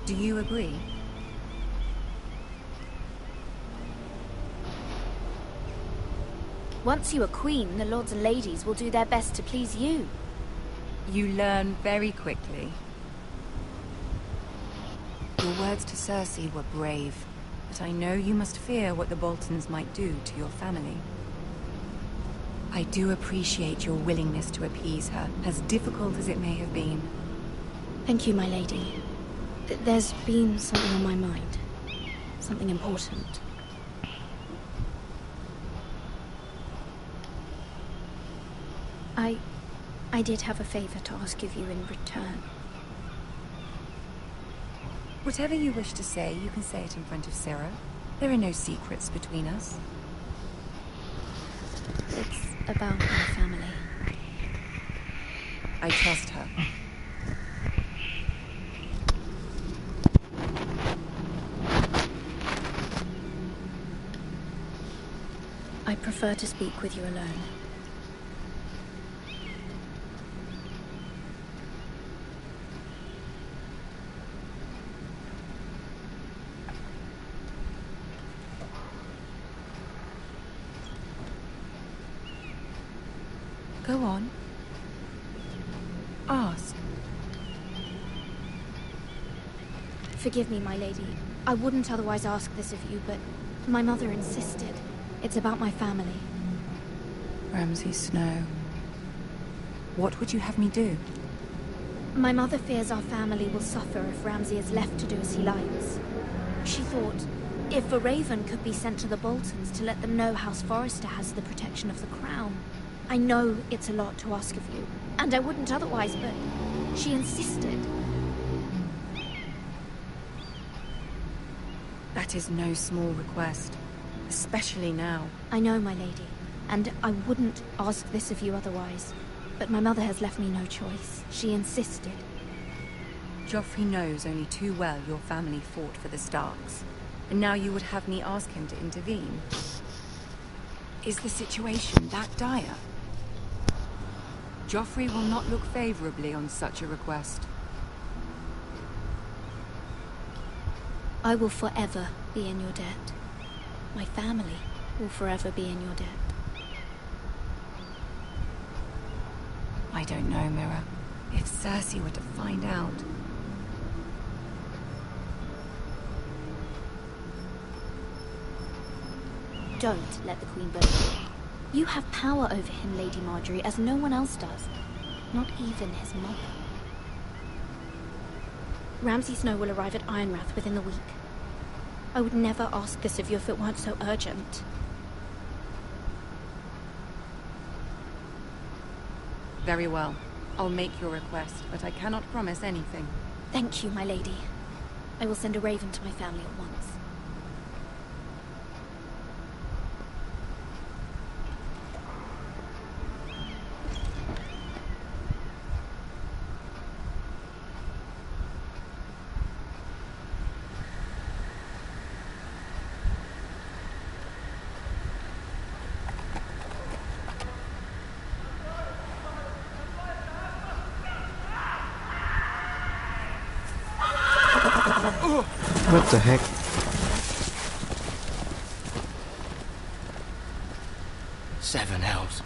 Do you agree? Once you are queen, the lords and ladies will do their best to please you. You learn very quickly. Your words to Cersei were brave, but I know you must fear what the Boltons might do to your family. I do appreciate your willingness to appease her, as difficult as it may have been. Thank you, my lady. There's been something on my mind. Something important. I did have a favor to ask of you in return. Whatever you wish to say, you can say it in front of Seru. There are no secrets between us. It's about my family. I trust her. I prefer to speak with you alone. Go on. Ask. Forgive me, my lady. I wouldn't otherwise ask this of you, but my mother insisted. It's about my family. Ramsay Snow. What would you have me do? My mother fears our family will suffer if Ramsay is left to do as he likes. She thought, if a raven could be sent to the Boltons to let them know House Forrester has the protection of the crown. I know it's a lot to ask of you, and I wouldn't otherwise, but she insisted. That is no small request, especially now. I know, my lady, and I wouldn't ask this of you otherwise, but my mother has left me no choice. She insisted. Joffrey knows only too well your family fought for the Starks, and now you would have me ask him to intervene. Is the situation that dire? Joffrey will not look favorably on such a request. I will forever be in your debt. My family will forever be in your debt. I don't know, Mira. If Cersei were to find out... Don't let the Queen believe. You have power over him, Lady Marjorie, as no one else does. Not even his mother. Ramsay Snow will arrive at Ironrath within the week. I would never ask this of you if it weren't so urgent. Very well. I'll make your request, but I cannot promise anything. Thank you, my lady. I will send a raven to my family at once. What the heck? Seven hells.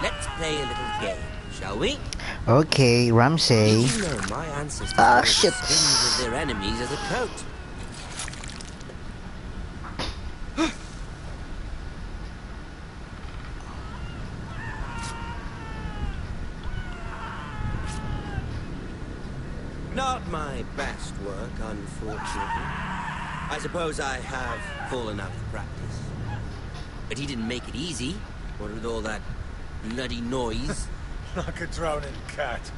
Let's play a little game, shall we? Okay, Ramsay. Did you know my ancestors Ah, wore the shit. skins of their enemies as a coat? Not my best work, unfortunately. I suppose I have fallen out of practice. But he didn't make it easy, what with all that bloody noise. Like a drowning cat.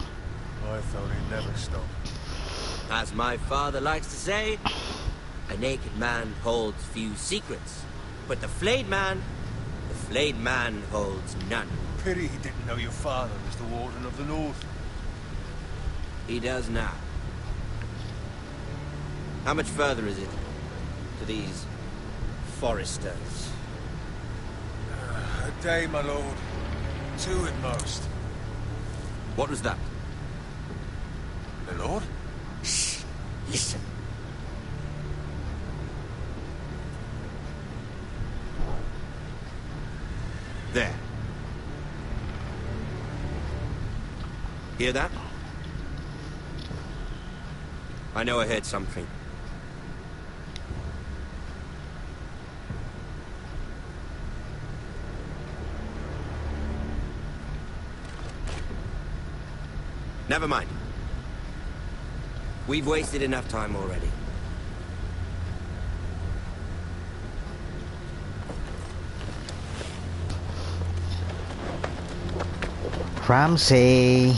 I thought he'd never stop. As my father likes to say, a naked man holds few secrets. But the flayed man holds none. Pity he didn't know your father was the Warden of the North. He does now. How much further is it to these Forresters? A day, my lord. 2 at most. What was that? My lord? Shh! Listen. There. Hear that? I know I heard something. Never mind. We've wasted enough time already. Ramsey.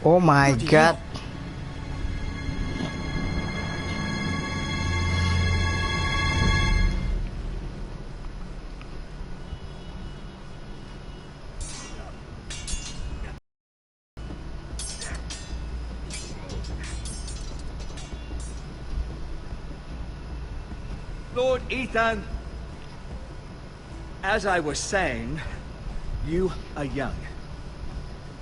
Oh my god. Lord Ethan, as I was saying, you are young.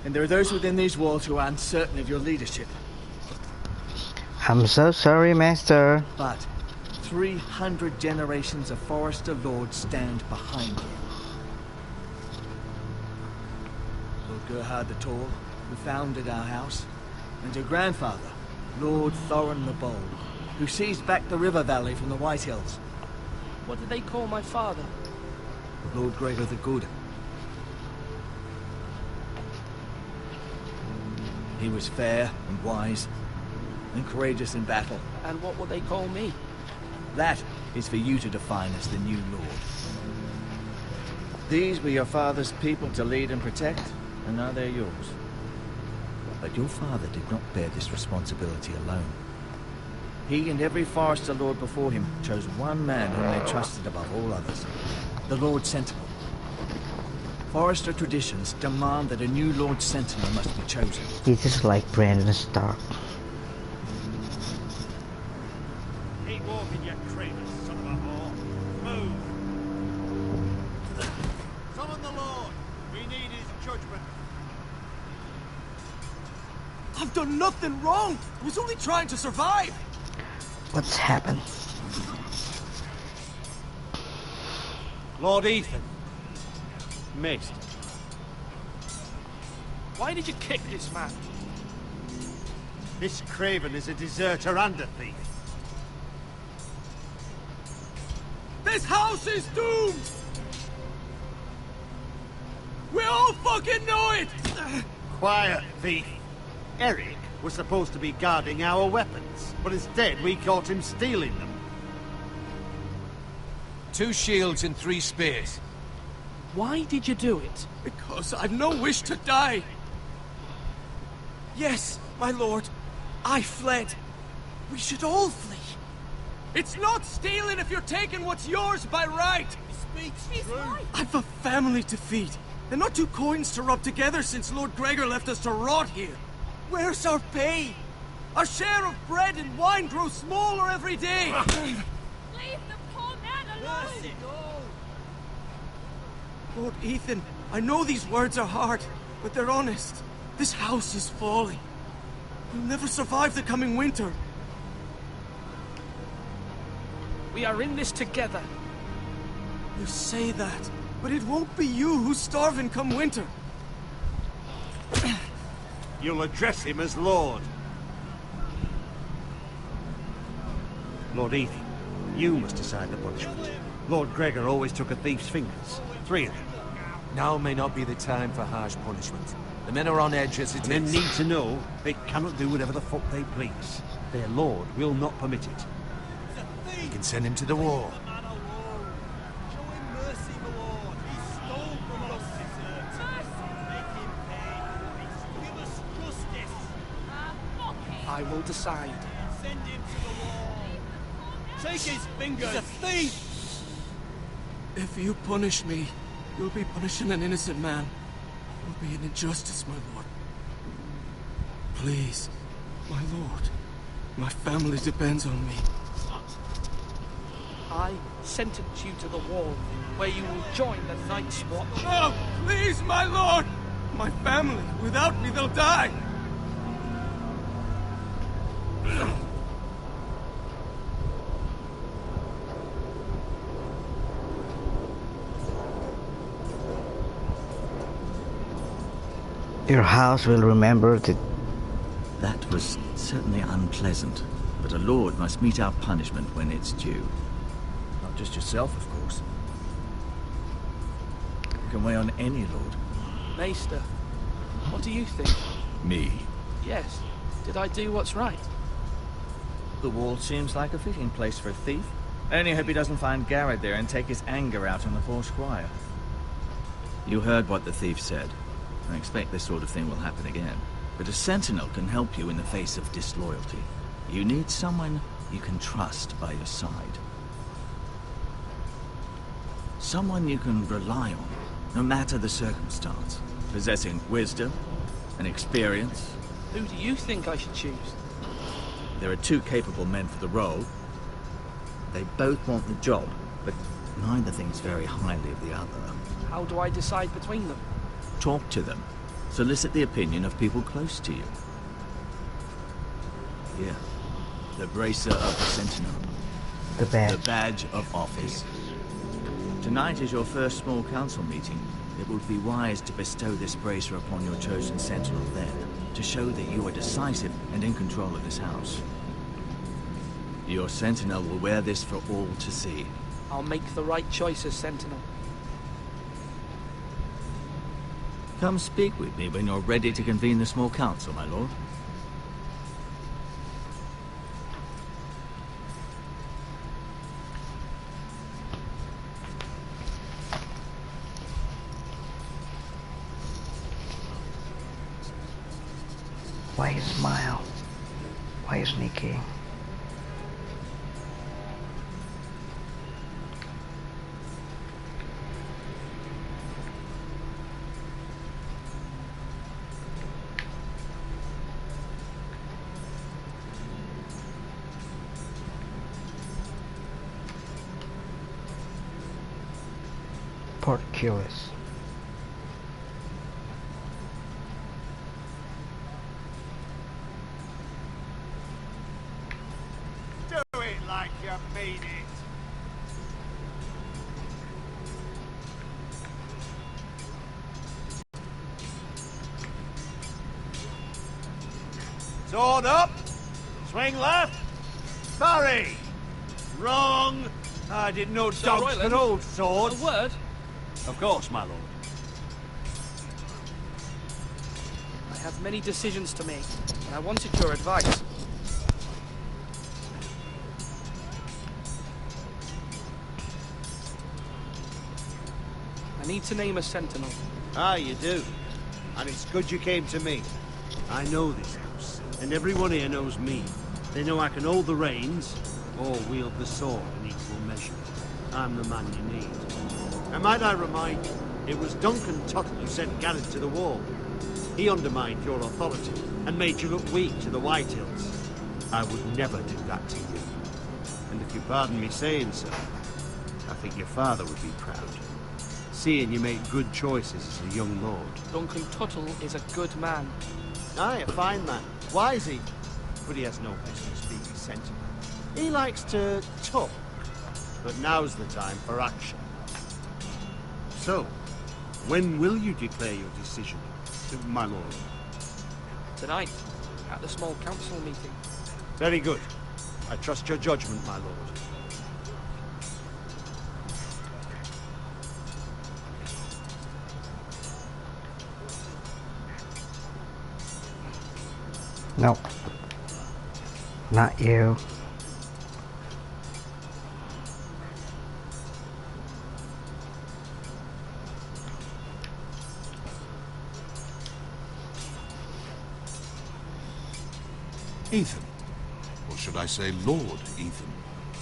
And there are those within these walls who are uncertain of your leadership. I'm so sorry, Master. But 300 generations of Forester Lords stand behind you. Lord Gerhard the Tall, who founded our house, and your grandfather, Lord Thorin the Bold, who seized back the river valley from the White Hills. What did they call my father? Lord Gregor the Good. He was fair and wise, and courageous in battle. And what will they call me? That is for you to define as the new lord. These were your father's people to lead and protect, and now they're yours. But your father did not bear this responsibility alone. He and every Forester Lord before him chose one man whom they trusted above all others, the Lord Sentinel. Forester traditions demand that a new Lord Sentinel must be chosen. This is like Brandon Stark. Keep walking, you craven son of a whore. Move! Summon the Lord! We need his judgment. I've done nothing wrong! I was only trying to survive! What's happened? Lord Ethan. Missed. Why did you kick this man? This craven is a deserter and a thief. This house is doomed! We all fucking know it! Quiet, thief. Eric was supposed to be guarding our weapons, but instead we caught him stealing them. 2 shields and 3 spears. Why did you do it? Because I've no wish to die. Yes, my lord. I fled. We should all flee. It's not stealing if you're taking what's yours by right. He speaks true. I've a family to feed, and not 2 coins to rub together since Lord Gregor left us to rot here. Where's our pay? Our share of bread and wine grows smaller every day. Leave the poor man alone! Lord Ethan, I know these words are hard, but they're honest. This house is falling. We'll never survive the coming winter. We are in this together. You say that, but it won't be you who's starving come winter. You'll address him as Lord. Lord Ethan, you must decide the punishment. Lord Gregor always took a thief's fingers. 3 of them. Now may not be the time for harsh punishment. The men are on edge as it is. Men need to know they cannot do whatever the fuck they please. Their lord will not permit it. You can send him to the wall. I will decide. Send him to the wall. Take his fingers. He's a thief! If you punish me, you'll be punishing an innocent man. It will be an injustice, my lord. Please, my lord. My family depends on me. I sentence you to the wall, where you will join the Night's Watch. No! Please, my lord! My family, without me, they'll die! Your house will remember that. That was certainly unpleasant, but a lord must meet our punishment when it's due. Not just yourself, of course. You can weigh on any lord. Maester, what do you think? Me? Yes. Did I do what's right? The wall seems like a fitting place for a thief. I only hope he doesn't find Garrett there and take his anger out on the poor squire. You heard what the thief said. I expect this sort of thing will happen again. But a sentinel can help you in the face of disloyalty. You need someone you can trust by your side. Someone you can rely on, no matter the circumstance. Possessing wisdom and experience. Who do you think I should choose? There are two capable men for the role. They both want the job, but neither thinks very highly of the other. How do I decide between them? Talk to them. Solicit the opinion of people close to you. Here. The bracer of the sentinel. The badge. The badge of office. Tonight is your first small council meeting. It would be wise to bestow this bracer upon your chosen sentinel then, to show that you are decisive and in control of this house. Your sentinel will wear this for all to see. I'll make the right choice as sentinel. Come speak with me when you're ready to convene the small council, my lord. Why you smile? Why you sneaky? Portcullis. Do it like you mean it. Sword up. Swing left. Parry. Wrong. I didn't know dogs could hold swords. A word? Of course, my lord. I have many decisions to make, and I wanted your advice. I need to name a sentinel. Ah, you do. And it's good you came to me. I know this house, and everyone here knows me. They know I can hold the reins, or wield the sword in equal measure. I'm the man you need. And might I remind you, it was Duncan Tuttle who sent Garrett to the wall. He undermined your authority, and made you look weak to the Whitehills. I would never do that to you. And if you pardon me saying so, I think your father would be proud. Seeing you make good choices as a young lord. Duncan Tuttle is a good man. Aye, a fine man. Wise he. But he has no business being a sentinel. He likes to talk. But now's the time for action. So, when will you declare your decision, my lord? Tonight, at the small council meeting. Very good. I trust your judgment, my lord. No. Not you. Ethan. Or should I say Lord Ethan?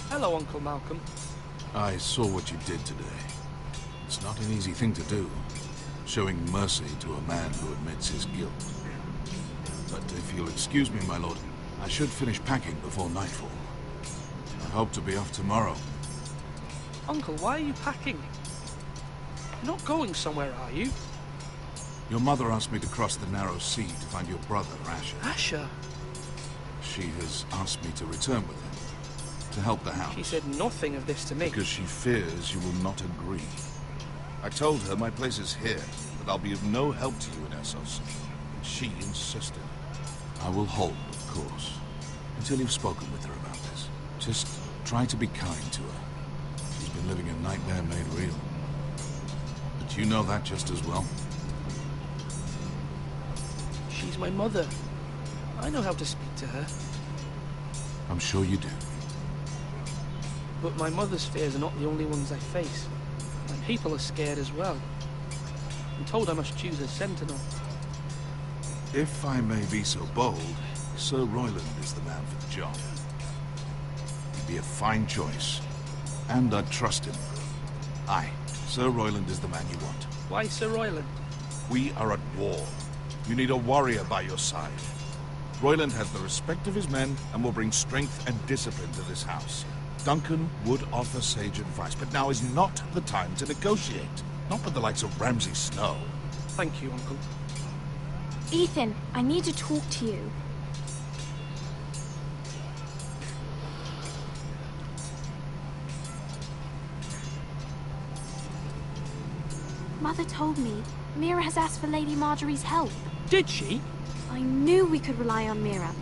Hello, Uncle Malcolm. I saw what you did today. It's not an easy thing to do, showing mercy to a man who admits his guilt. But if you'll excuse me, my lord, I should finish packing before nightfall. I hope to be off tomorrow. Uncle, why are you packing? You're not going somewhere, are you? Your mother asked me to cross the narrow sea to find your brother, Asher. Asher? She has asked me to return with him, to help the house. She said nothing of this to me. Because she fears you will not agree. I told her my place is here, that I'll be of no help to you in Essos. And she insisted. I will hold, of course, until you've spoken with her about this. Just try to be kind to her. She's been living a nightmare made real. But you know that just as well. She's my mother. I know how to speak to her. I'm sure you do. But my mother's fears are not the only ones I face. My people are scared as well. I'm told I must choose a sentinel. If I may be so bold, Sir Royland is the man for the job. He'd be a fine choice. And I'd trust him. Aye, Sir Royland is the man you want. Why Sir Royland? We are at war. You need a warrior by your side. Royland has the respect of his men and will bring strength and discipline to this house. Duncan would offer sage advice, but now is not the time to negotiate. Not with the likes of Ramsay Snow. Thank you, Uncle. Ethan, I need to talk to you. Mother told me Mira has asked for Lady Marjorie's help. Did she? I knew we could rely on Mira.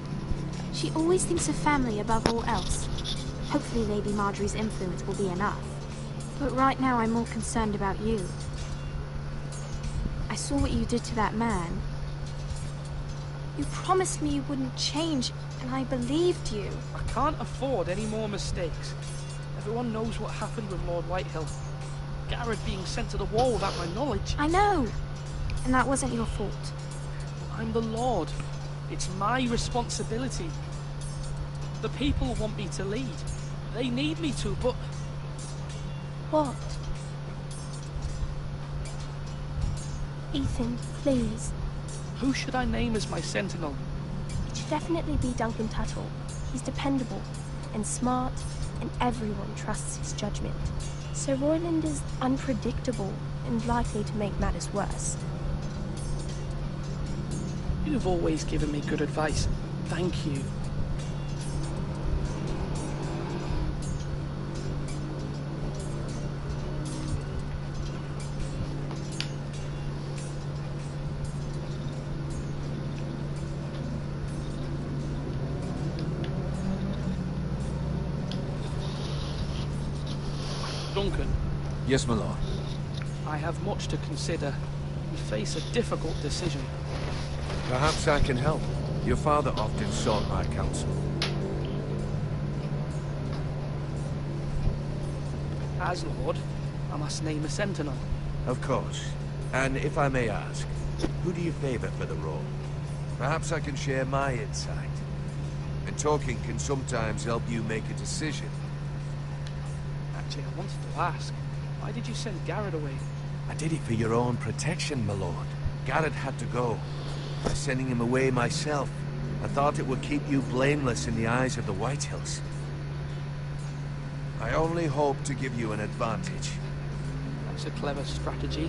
She always thinks of family above all else. Hopefully Lady Marjorie's influence will be enough. But right now I'm more concerned about you. I saw what you did to that man. You promised me you wouldn't change, and I believed you. I can't afford any more mistakes. Everyone knows what happened with Lord Whitehill. Garrett being sent to the wall without my knowledge. I know. And that wasn't your fault. I'm the Lord. It's my responsibility. The people want me to lead. They need me to, but... What? Ethan, please. Who should I name as my sentinel? It should definitely be Duncan Tuttle. He's dependable and smart, and everyone trusts his judgment. Sir Royland is unpredictable and likely to make matters worse. You've always given me good advice. Thank you. Duncan. Yes, my lord. I have much to consider. We face a difficult decision. Perhaps I can help. Your father often sought my counsel. As Lord, I must name a sentinel. Of course. And if I may ask, who do you favor for the role? Perhaps I can share my insight. And talking can sometimes help you make a decision. Actually, I wanted to ask, why did you send Garrett away? I did it for your own protection, my lord. Garrett had to go. By sending him away myself, I thought it would keep you blameless in the eyes of the Whitehills. I only hope to give you an advantage. That's a clever strategy.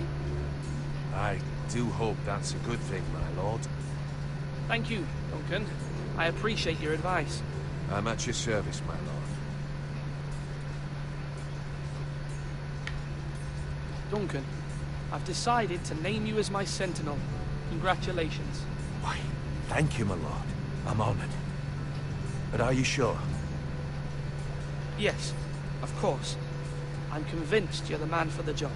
I do hope that's a good thing, my lord. Thank you, Duncan. I appreciate your advice. I'm at your service, my lord. Duncan, I've decided to name you as my sentinel. Congratulations. Why, thank you, my lord. I'm honored. But are you sure? Yes, of course. I'm convinced you're the man for the job.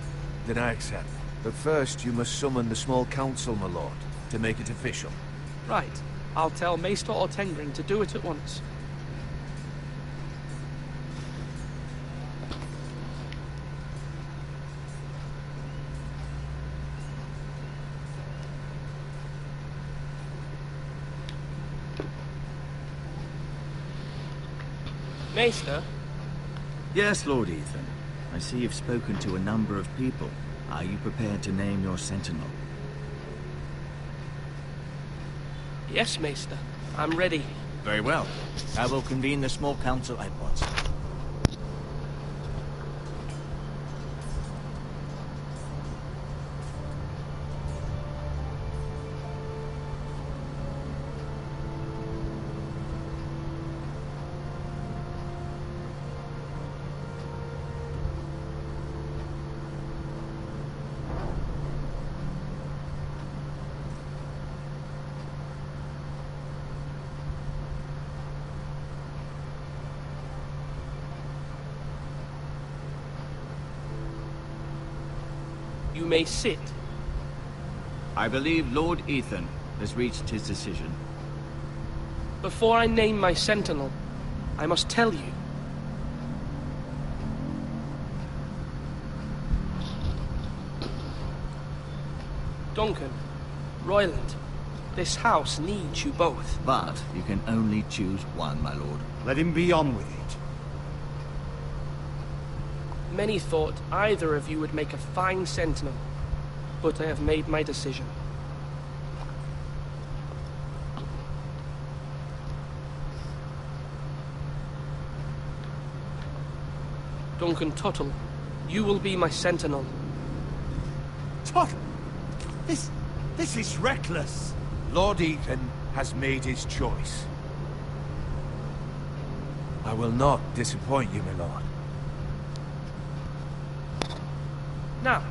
Then I accept. But first, you must summon the small council, my lord, to make it official. Right. I'll tell Maester Ortengring to do it at once. Maester? Yes, Lord Ethan. I see you've spoken to a number of people. Are you prepared to name your sentinel? Yes, Maester. I'm ready. Very well. I will convene the small council at once. You may sit. I believe Lord Ethan has reached his decision. Before I name my sentinel, I must tell you. Duncan, Royland, this house needs you both. But you can only choose one, my lord. Let him be on with it. Many thought either of you would make a fine sentinel, but I have made my decision. Duncan Tuttle, you will be my sentinel. Tuttle? This is reckless. Lord Ethan has made his choice. I will not disappoint you, my lord. Now,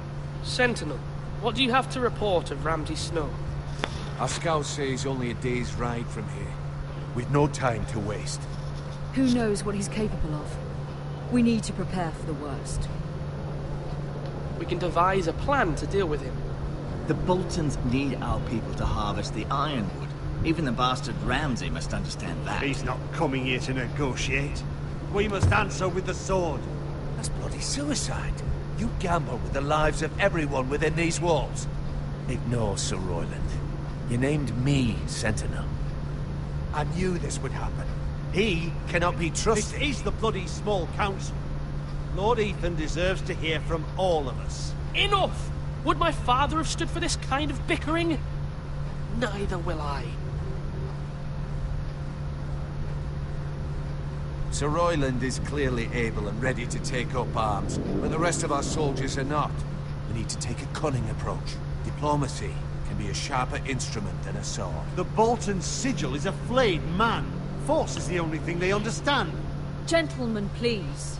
Sentinel, what do you have to report of Ramsay Snow? Our scouts say he's only a day's ride from here. We've no time to waste. Who knows what he's capable of? We need to prepare for the worst. We can devise a plan to deal with him. The Boltons need our people to harvest the ironwood. Even the bastard Ramsay must understand that. He's not coming here to negotiate. We must answer with the sword. That's bloody suicide. You gamble with the lives of everyone within these walls. Ignore Sir Royland. You named me Sentinel. I knew this would happen. He cannot be trusted. This is the bloody small council. Lord Ethan deserves to hear from all of us. Enough! Would my father have stood for this kind of bickering? Neither will I. Sir Royland is clearly able and ready to take up arms, but the rest of our soldiers are not. We need to take a cunning approach. Diplomacy can be a sharper instrument than a sword. The Bolton sigil is a flayed man. Force is the only thing they understand. Gentlemen, please.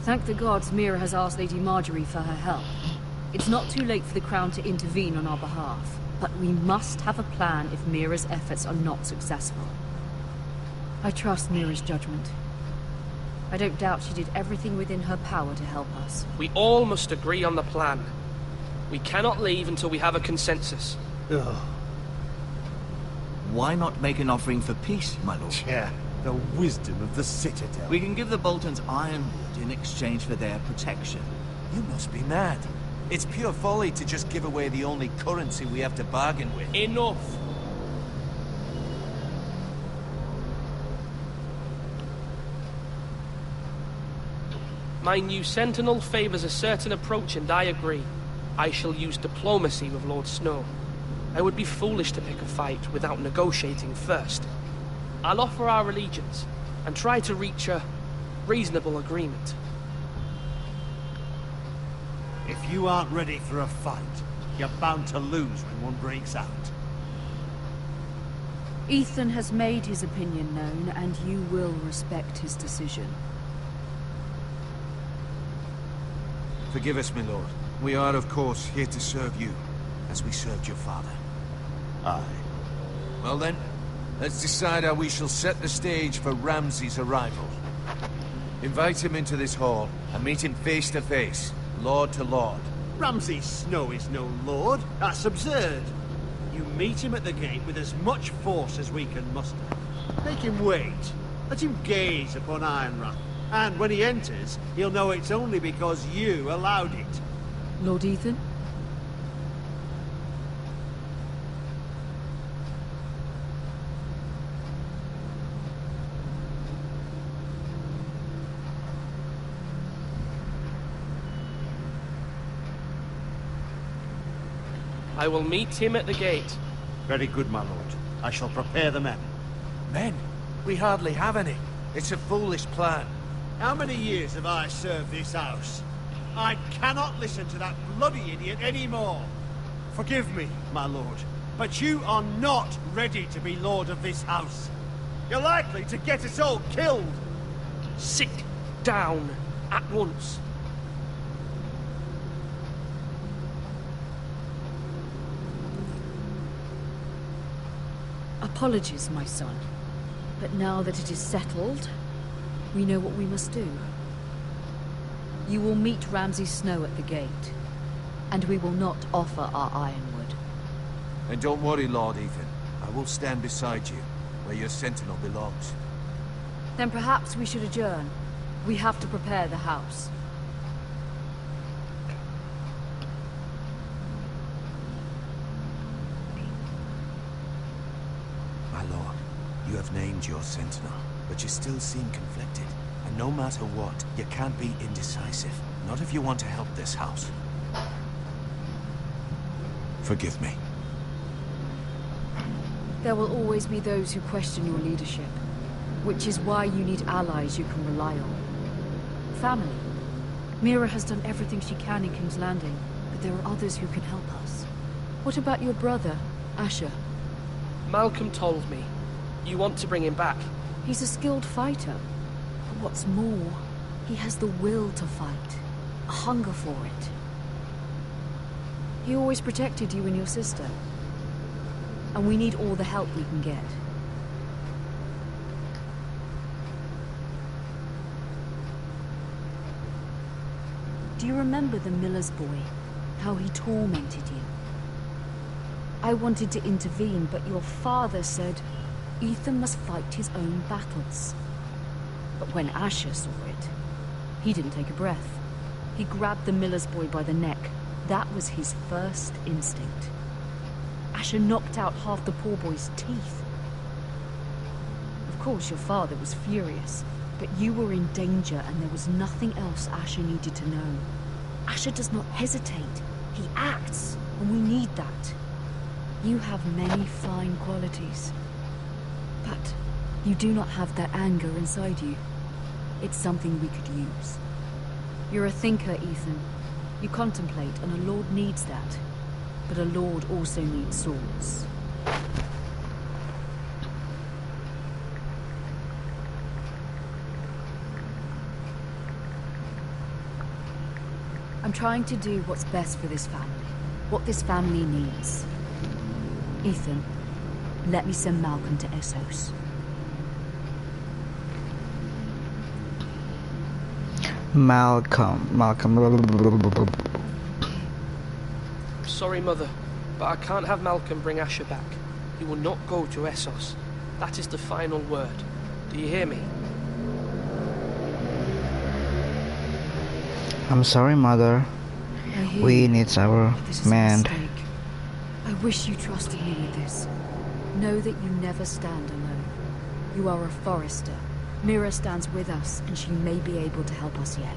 Thank the gods Mira has asked Lady Marjorie for her help. It's not too late for the Crown to intervene on our behalf, but we must have a plan if Mira's efforts are not successful. I trust Mira's judgment. I don't doubt she did everything within her power to help us. We all must agree on the plan. We cannot leave until we have a consensus. Ugh. Why not make an offering for peace, my lord? Yeah, the wisdom of the Citadel. We can give the Boltons ironwood in exchange for their protection. You must be mad. It's pure folly to just give away the only currency we have to bargain with. Enough! My new sentinel favors a certain approach, and I agree. I shall use diplomacy with Lord Snow. I would be foolish to pick a fight without negotiating first. I'll offer our allegiance, and try to reach a reasonable agreement. If you aren't ready for a fight, you're bound to lose when one breaks out. Ethan has made his opinion known, and you will respect his decision. Forgive us, my lord. We are, of course, here to serve you, as we served your father. Aye. Well then, let's decide how we shall set the stage for Ramsay's arrival. Invite him into this hall, and meet him face to face, lord to lord. Ramsay Snow is no lord. That's absurd. You meet him at the gate with as much force as we can muster. Make him wait. Let him gaze upon Ironrath. And when he enters, he'll know it's only because you allowed it. Lord Ethan? I will meet him at the gate. Very good, my lord. I shall prepare the men. Men? We hardly have any. It's a foolish plan. How many years have I served this house? I cannot listen to that bloody idiot anymore. Forgive me, my lord, but you are not ready to be lord of this house. You're likely to get us all killed. Sit down at once. Apologies, my son. But now that it is settled, we know what we must do. You will meet Ramsay Snow at the gate, and we will not offer our ironwood. And don't worry, Lord Ethan. I will stand beside you, where your sentinel belongs. Then perhaps we should adjourn. We have to prepare the house. My lord, you have named your sentinel, but you still seem conflicted. And no matter what, you can't be indecisive. Not if you want to help this house. Forgive me. There will always be those who question your leadership, which is why you need allies you can rely on. Family. Mira has done everything she can in King's Landing, but there are others who can help us. What about your brother, Asher? Malcolm told me. You want to bring him back? He's a skilled fighter. But what's more, he has the will to fight. A hunger for it. He always protected you and your sister. And we need all the help we can get. Do you remember the miller's boy? How he tormented you? I wanted to intervene, but your father said Ethan must fight his own battles. But when Asher saw it, he didn't take a breath. He grabbed the miller's boy by the neck. That was his first instinct. Asher knocked out half the poor boy's teeth. Of course, your father was furious, but you were in danger and there was nothing else Asher needed to know. Asher does not hesitate. He acts, and we need that. You have many fine qualities, but you do not have that anger inside you. It's something we could use. You're a thinker, Ethan. You contemplate, and a lord needs that. But a lord also needs swords. I'm trying to do what's best for this family. What this family needs. Ethan, let me send Malcolm to Essos. Malcolm. Sorry, Mother, but I can't have Malcolm bring Asher back. He will not go to Essos. That is the final word. Do you hear me? I'm sorry, Mother. We need our man. I wish you trusted me with this. Know that you never stand alone. You are a Forrester. Mira stands with us, and she may be able to help us yet.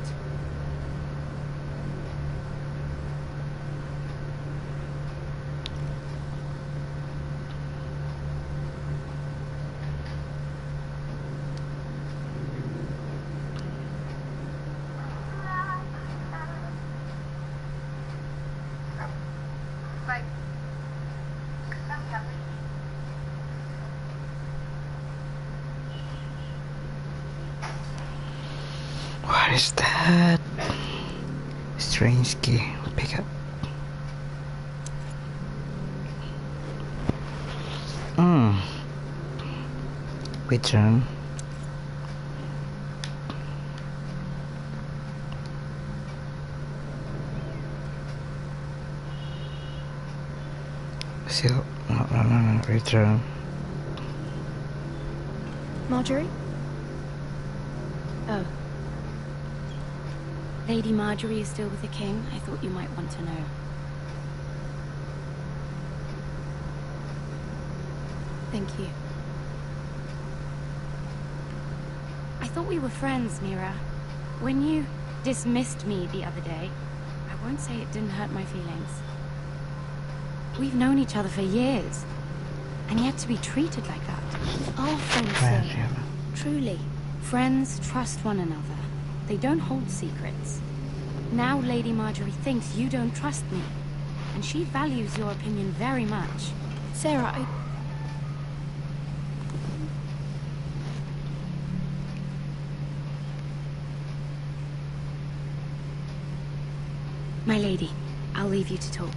What is that? Strange key. Pick up. Return. Still, no, return. Marjorie? Oh. Lady Marjorie is still with the king. I thought you might want to know. Thank you. I thought we were friends, Mira. When you dismissed me the other day, I won't say it didn't hurt my feelings. We've known each other for years, and yet to be treated like that. We are friends, Sarah. Truly. Friends trust one another. They don't hold secrets. Now Lady Marjorie thinks you don't trust me, and she values your opinion very much. Sarah, My lady, I'll leave you to talk.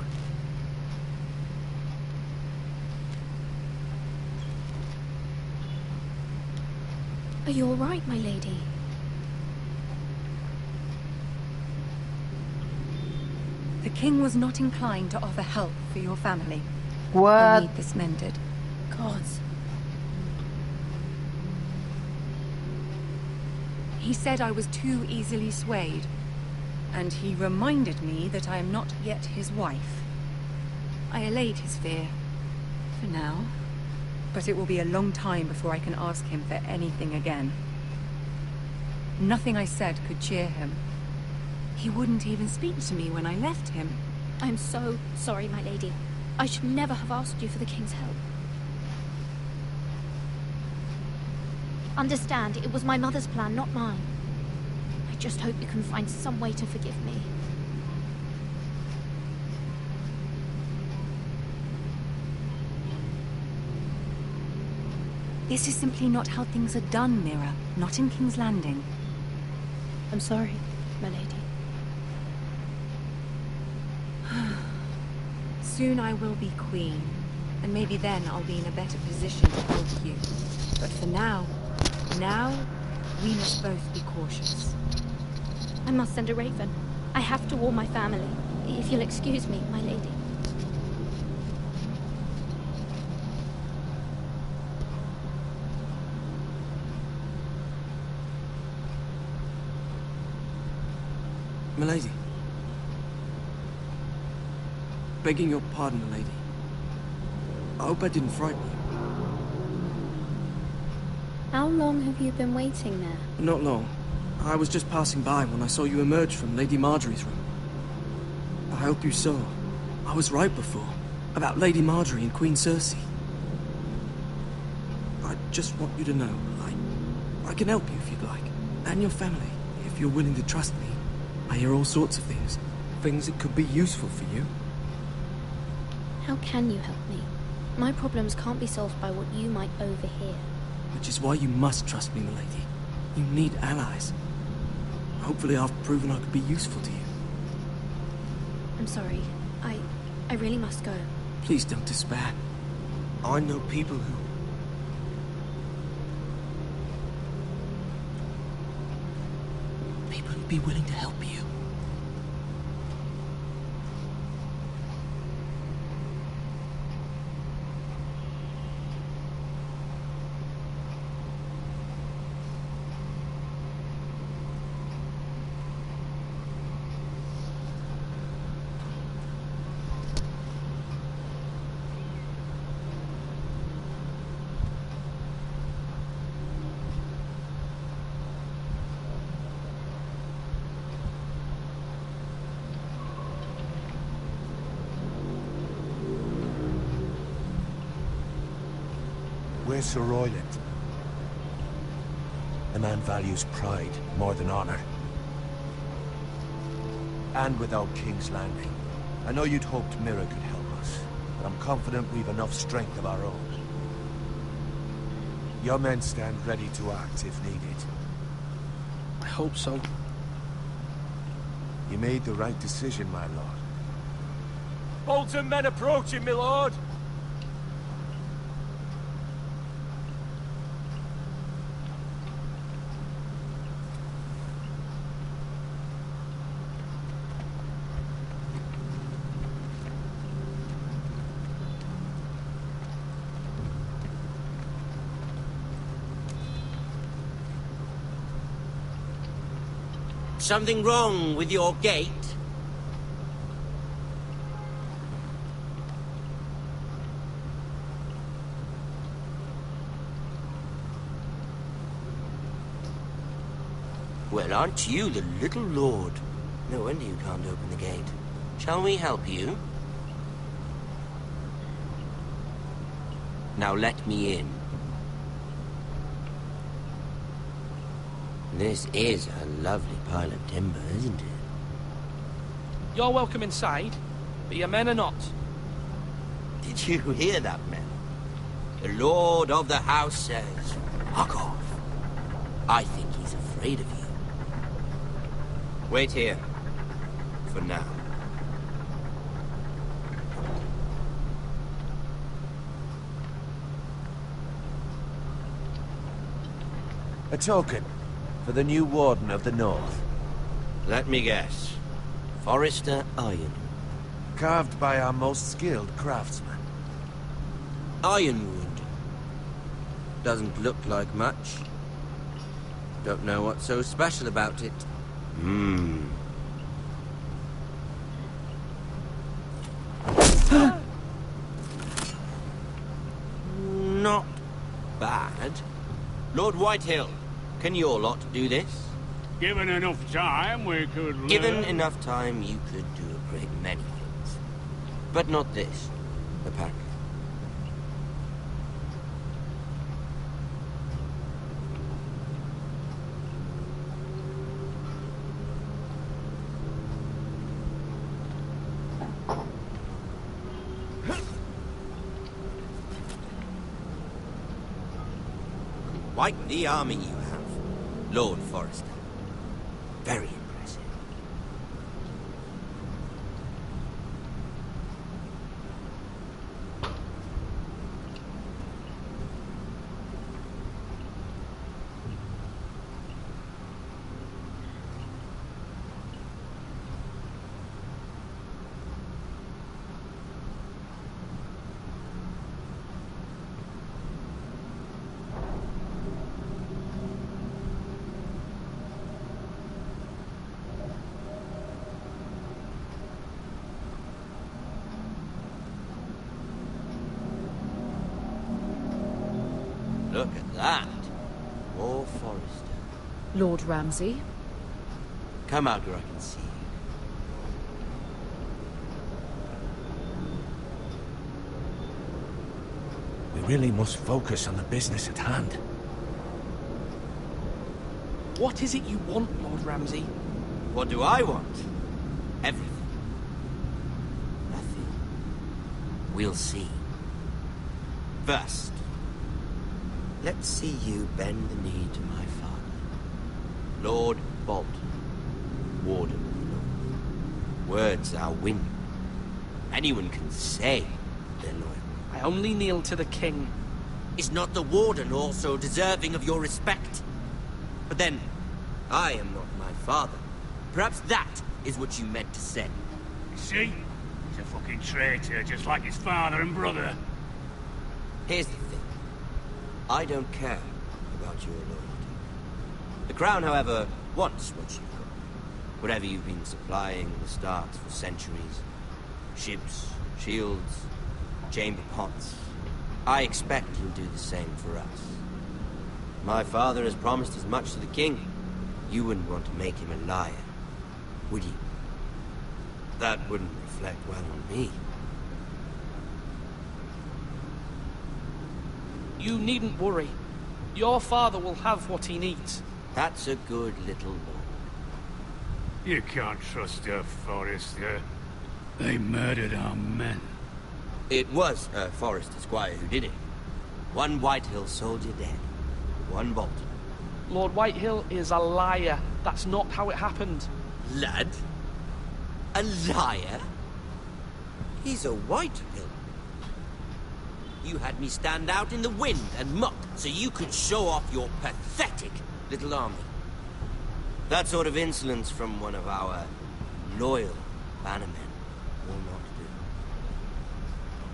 Are you all right, my lady? The king was not inclined to offer help for your family. What? I need this mended. Gods. He said I was too easily swayed, and he reminded me that I am not yet his wife. I allayed his fear, for now, but it will be a long time before I can ask him for anything again. Nothing I said could cheer him. He wouldn't even speak to me when I left him. I'm so sorry, my lady. I should never have asked you for the king's help. Understand, it was my mother's plan, not mine. I just hope you can find some way to forgive me. This is simply not how things are done, Mira. Not in King's Landing. I'm sorry, my lady. Soon I will be queen, and maybe then I'll be in a better position to help you. But for now, we must both be cautious. I must send a raven. I have to warn my family. If you'll excuse me, my lady. Milady. Begging your pardon, milady. I hope I didn't frighten you. How long have you been waiting there? Not long. I was just passing by when I saw you emerge from Lady Marjorie's room. I hope you saw. I was right before. About Lady Marjorie and Queen Cersei. I just want you to know, I can help you if you'd like. And your family, if you're willing to trust me. I hear all sorts of things. Things that could be useful for you. How can you help me? My problems can't be solved by what you might overhear. Which is why you must trust me, milady. You need allies. Hopefully I've proven I could be useful to you. I'm sorry. I really must go. Please don't despair. I know people who... People who'd be willing to help you. Where's Sir Royland? The man values pride more than honor. And without King's Landing, I know you'd hoped Mira could help us, but I'm confident we've enough strength of our own. Your men stand ready to act if needed. I hope so. You made the right decision, my lord. Bolton men approaching, my lord! Something wrong with your gate? Well, aren't you the little lord? No wonder you can't open the gate. Shall we help you? Now let me in. This is a lovely pile of timber, isn't it? You're welcome inside, but your men are not. Did you hear that, men? The lord of the house says, fuck off. I think he's afraid of you. Wait here. For now. A token for the new Warden of the North. Let me guess. Forrester Iron. carved by our most skilled craftsmen. Ironwood. Doesn't look like much. Don't know what's so special about it. Not bad. Lord Whitehill, can your lot do this? Given enough time, we could learn. Given enough time, you could do a great many things. But not this, apparently. Quite the army you have, Lord Forrester. Very impressive. Look at that. More Forrester. Lord Ramsay? Come out where I can see you. We really must focus on the business at hand. What is it you want, Lord Ramsay? What do I want? Everything. Nothing. We'll see. First, let's see you bend the knee to my father, Lord Bolton, Warden of the North. Words are wind. Anyone can say they're loyal. I only kneel to the king. Is not the Warden also deserving of your respect? But then, I am not my father. Perhaps that is what you meant to say. You see? He's a fucking traitor, just like his father and brother. Here's the thing. I don't care about your loyalty. The Crown, however, wants what you've got. Whatever you've been supplying the Starks for centuries. Ships, shields, chamber pots. I expect you'll do the same for us. My father has promised as much to the king. You wouldn't want to make him a liar, would you? That wouldn't reflect well on me. You needn't worry. Your father will have what he needs. That's a good little boy. You can't trust her, Forrester. They murdered our men. It was Forrester Squire who did it. One Whitehill soldier dead. One Bolton. Lord Whitehill is a liar. That's not how it happened. Lad? A liar? He's a Whitehill. You had me stand out in the wind and muck so you could show off your pathetic little army. That sort of insolence from one of our loyal bannermen will not do.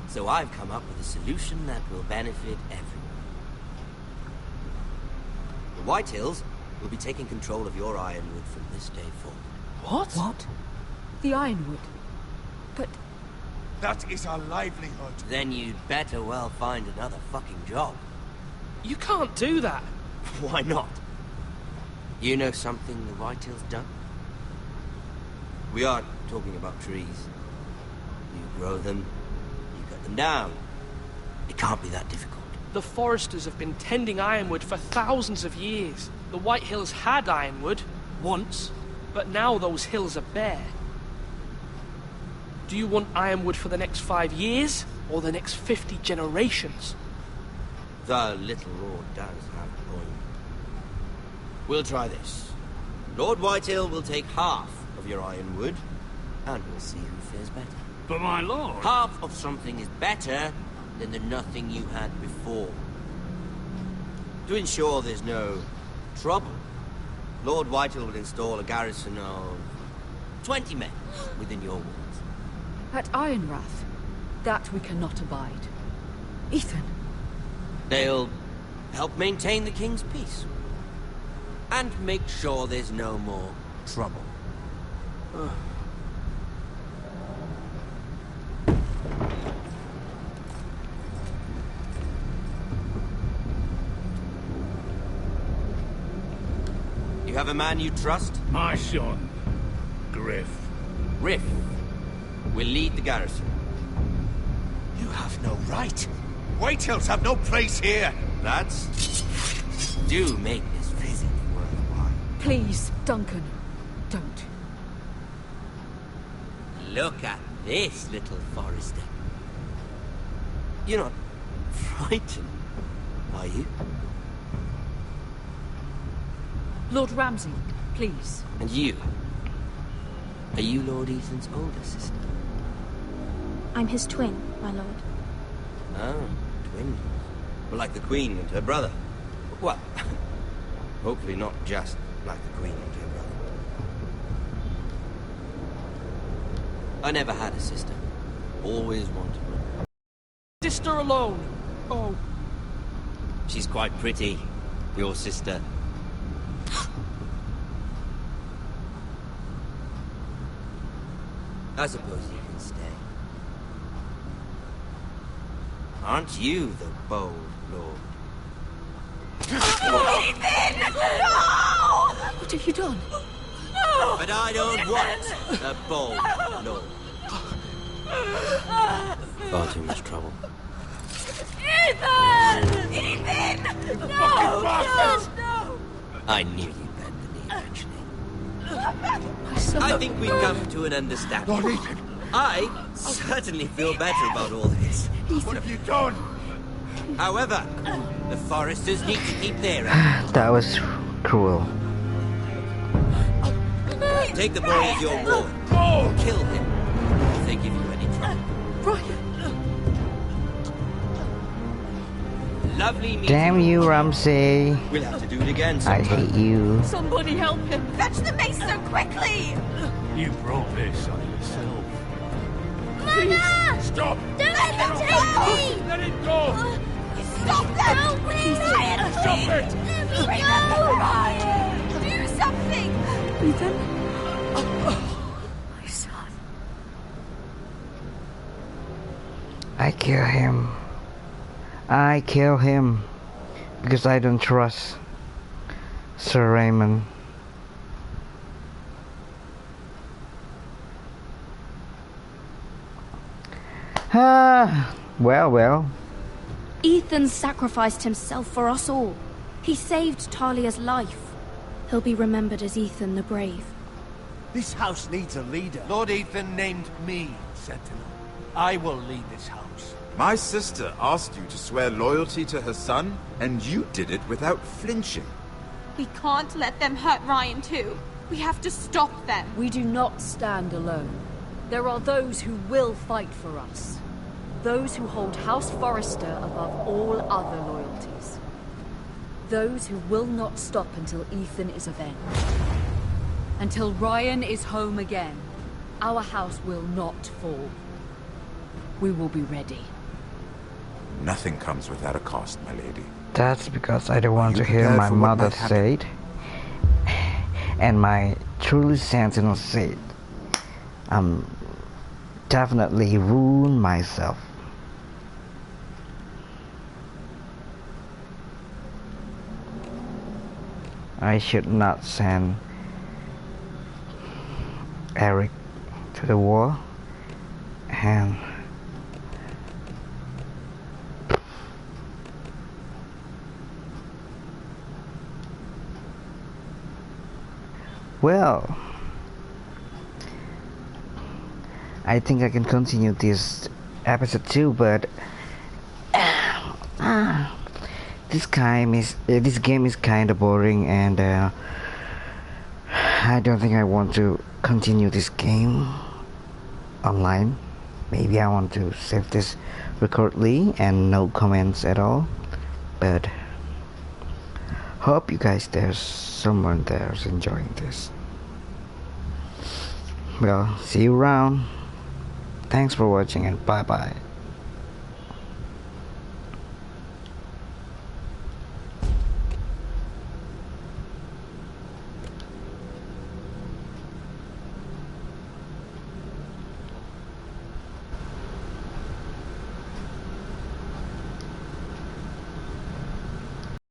So I've come up with a solution that will benefit everyone. The Whitehills will be taking control of your Ironwood from this day forward. What? The Ironwood? But... That is our livelihood. Then you'd better well find another fucking job. You can't do that. Why not? You know something the Whitehill's done? We aren't talking about trees. You grow them, you cut them down. It can't be that difficult. The Foresters have been tending Ironwood for thousands of years. The Whitehills had Ironwood, once, but now those hills are bare. Do you want Ironwood for the next 5 years, or the next 50 generations? The little lord does have a point. We'll try this. Lord Whitehill will take half of your Ironwood, and we'll see who fares better. But my lord... Half of something is better than the nothing you had before. To ensure there's no trouble, Lord Whitehill will install a garrison of 20 men within your walls. At Ironrath, that we cannot abide. Ethan. They'll help maintain the king's peace. And make sure there's no more trouble. You have a man you trust? My son, Griff. Griff will lead the garrison. You have no right. Whitehills have no place here. Lads, do make this visit worthwhile. Please, Duncan, don't. Look at this, little Forrester. You're not frightened, are you? Lord Ramsay, please. And you? Are you Lord Ethan's older sister? I'm his twin, my lord. Oh, twin. Well, like the Queen and her brother. Well, hopefully not just like the Queen and her brother. I never had a sister. Always wanted one. Sister alone. Oh. She's quite pretty, your sister. I suppose you can stay. Aren't you the bold lord? Ethan! No! What have you done? No! But I don't want a bold lord. Far too much trouble. Ethan! Ethan! No! No! I knew you'd bend the knee eventually. My son. I think we've come to an understanding. Lord Ethan! I certainly feel better about all this. What have you done? However, the Foresters need to keep their end. That was cruel. Take the boy as your ward. Kill him if they give you any trouble. Brian! Lovely meeting. Damn you, Ramsay. We'll have to do it again I sometime. hate you. Somebody help him! Fetch the mace so quickly! You brought this on yourself. Mother! Stop! Don't let them take me! Let it go! Stop them! No, please! Ryan, Stop please! it! Remember, Ryan! Do something! Ethan? My son. I kill him. I kill him. Because I don't trust Sir Raymond. Well. Ethan sacrificed himself for us all. He saved Talia's life. He'll be remembered as Ethan the Brave. This house needs a leader. Lord Ethan named me Sentinel. I will lead this house. My sister asked you to swear loyalty to her son, and you did it without flinching. We can't let them hurt Ryan too. We have to stop them. We do not stand alone. There are those who will fight for us. Those who hold House Forrester above all other loyalties. Those who will not stop until Ethan is avenged. Until Ryan is home again, our house will not fall. We will be ready. Nothing comes without a cost, my lady. That's because I don't want to hear my mother say it. And my truly sentinel say it. I'm definitely ruin myself. I should not send Eric to the war, and well, I think I can continue this episode too, but this game is kind of boring, and I don't think I want to continue this game online. Maybe I want to save this recordly and no comments at all, but hope you guys, there's someone there's enjoying this. Well, see you around. Thanks for watching and bye bye.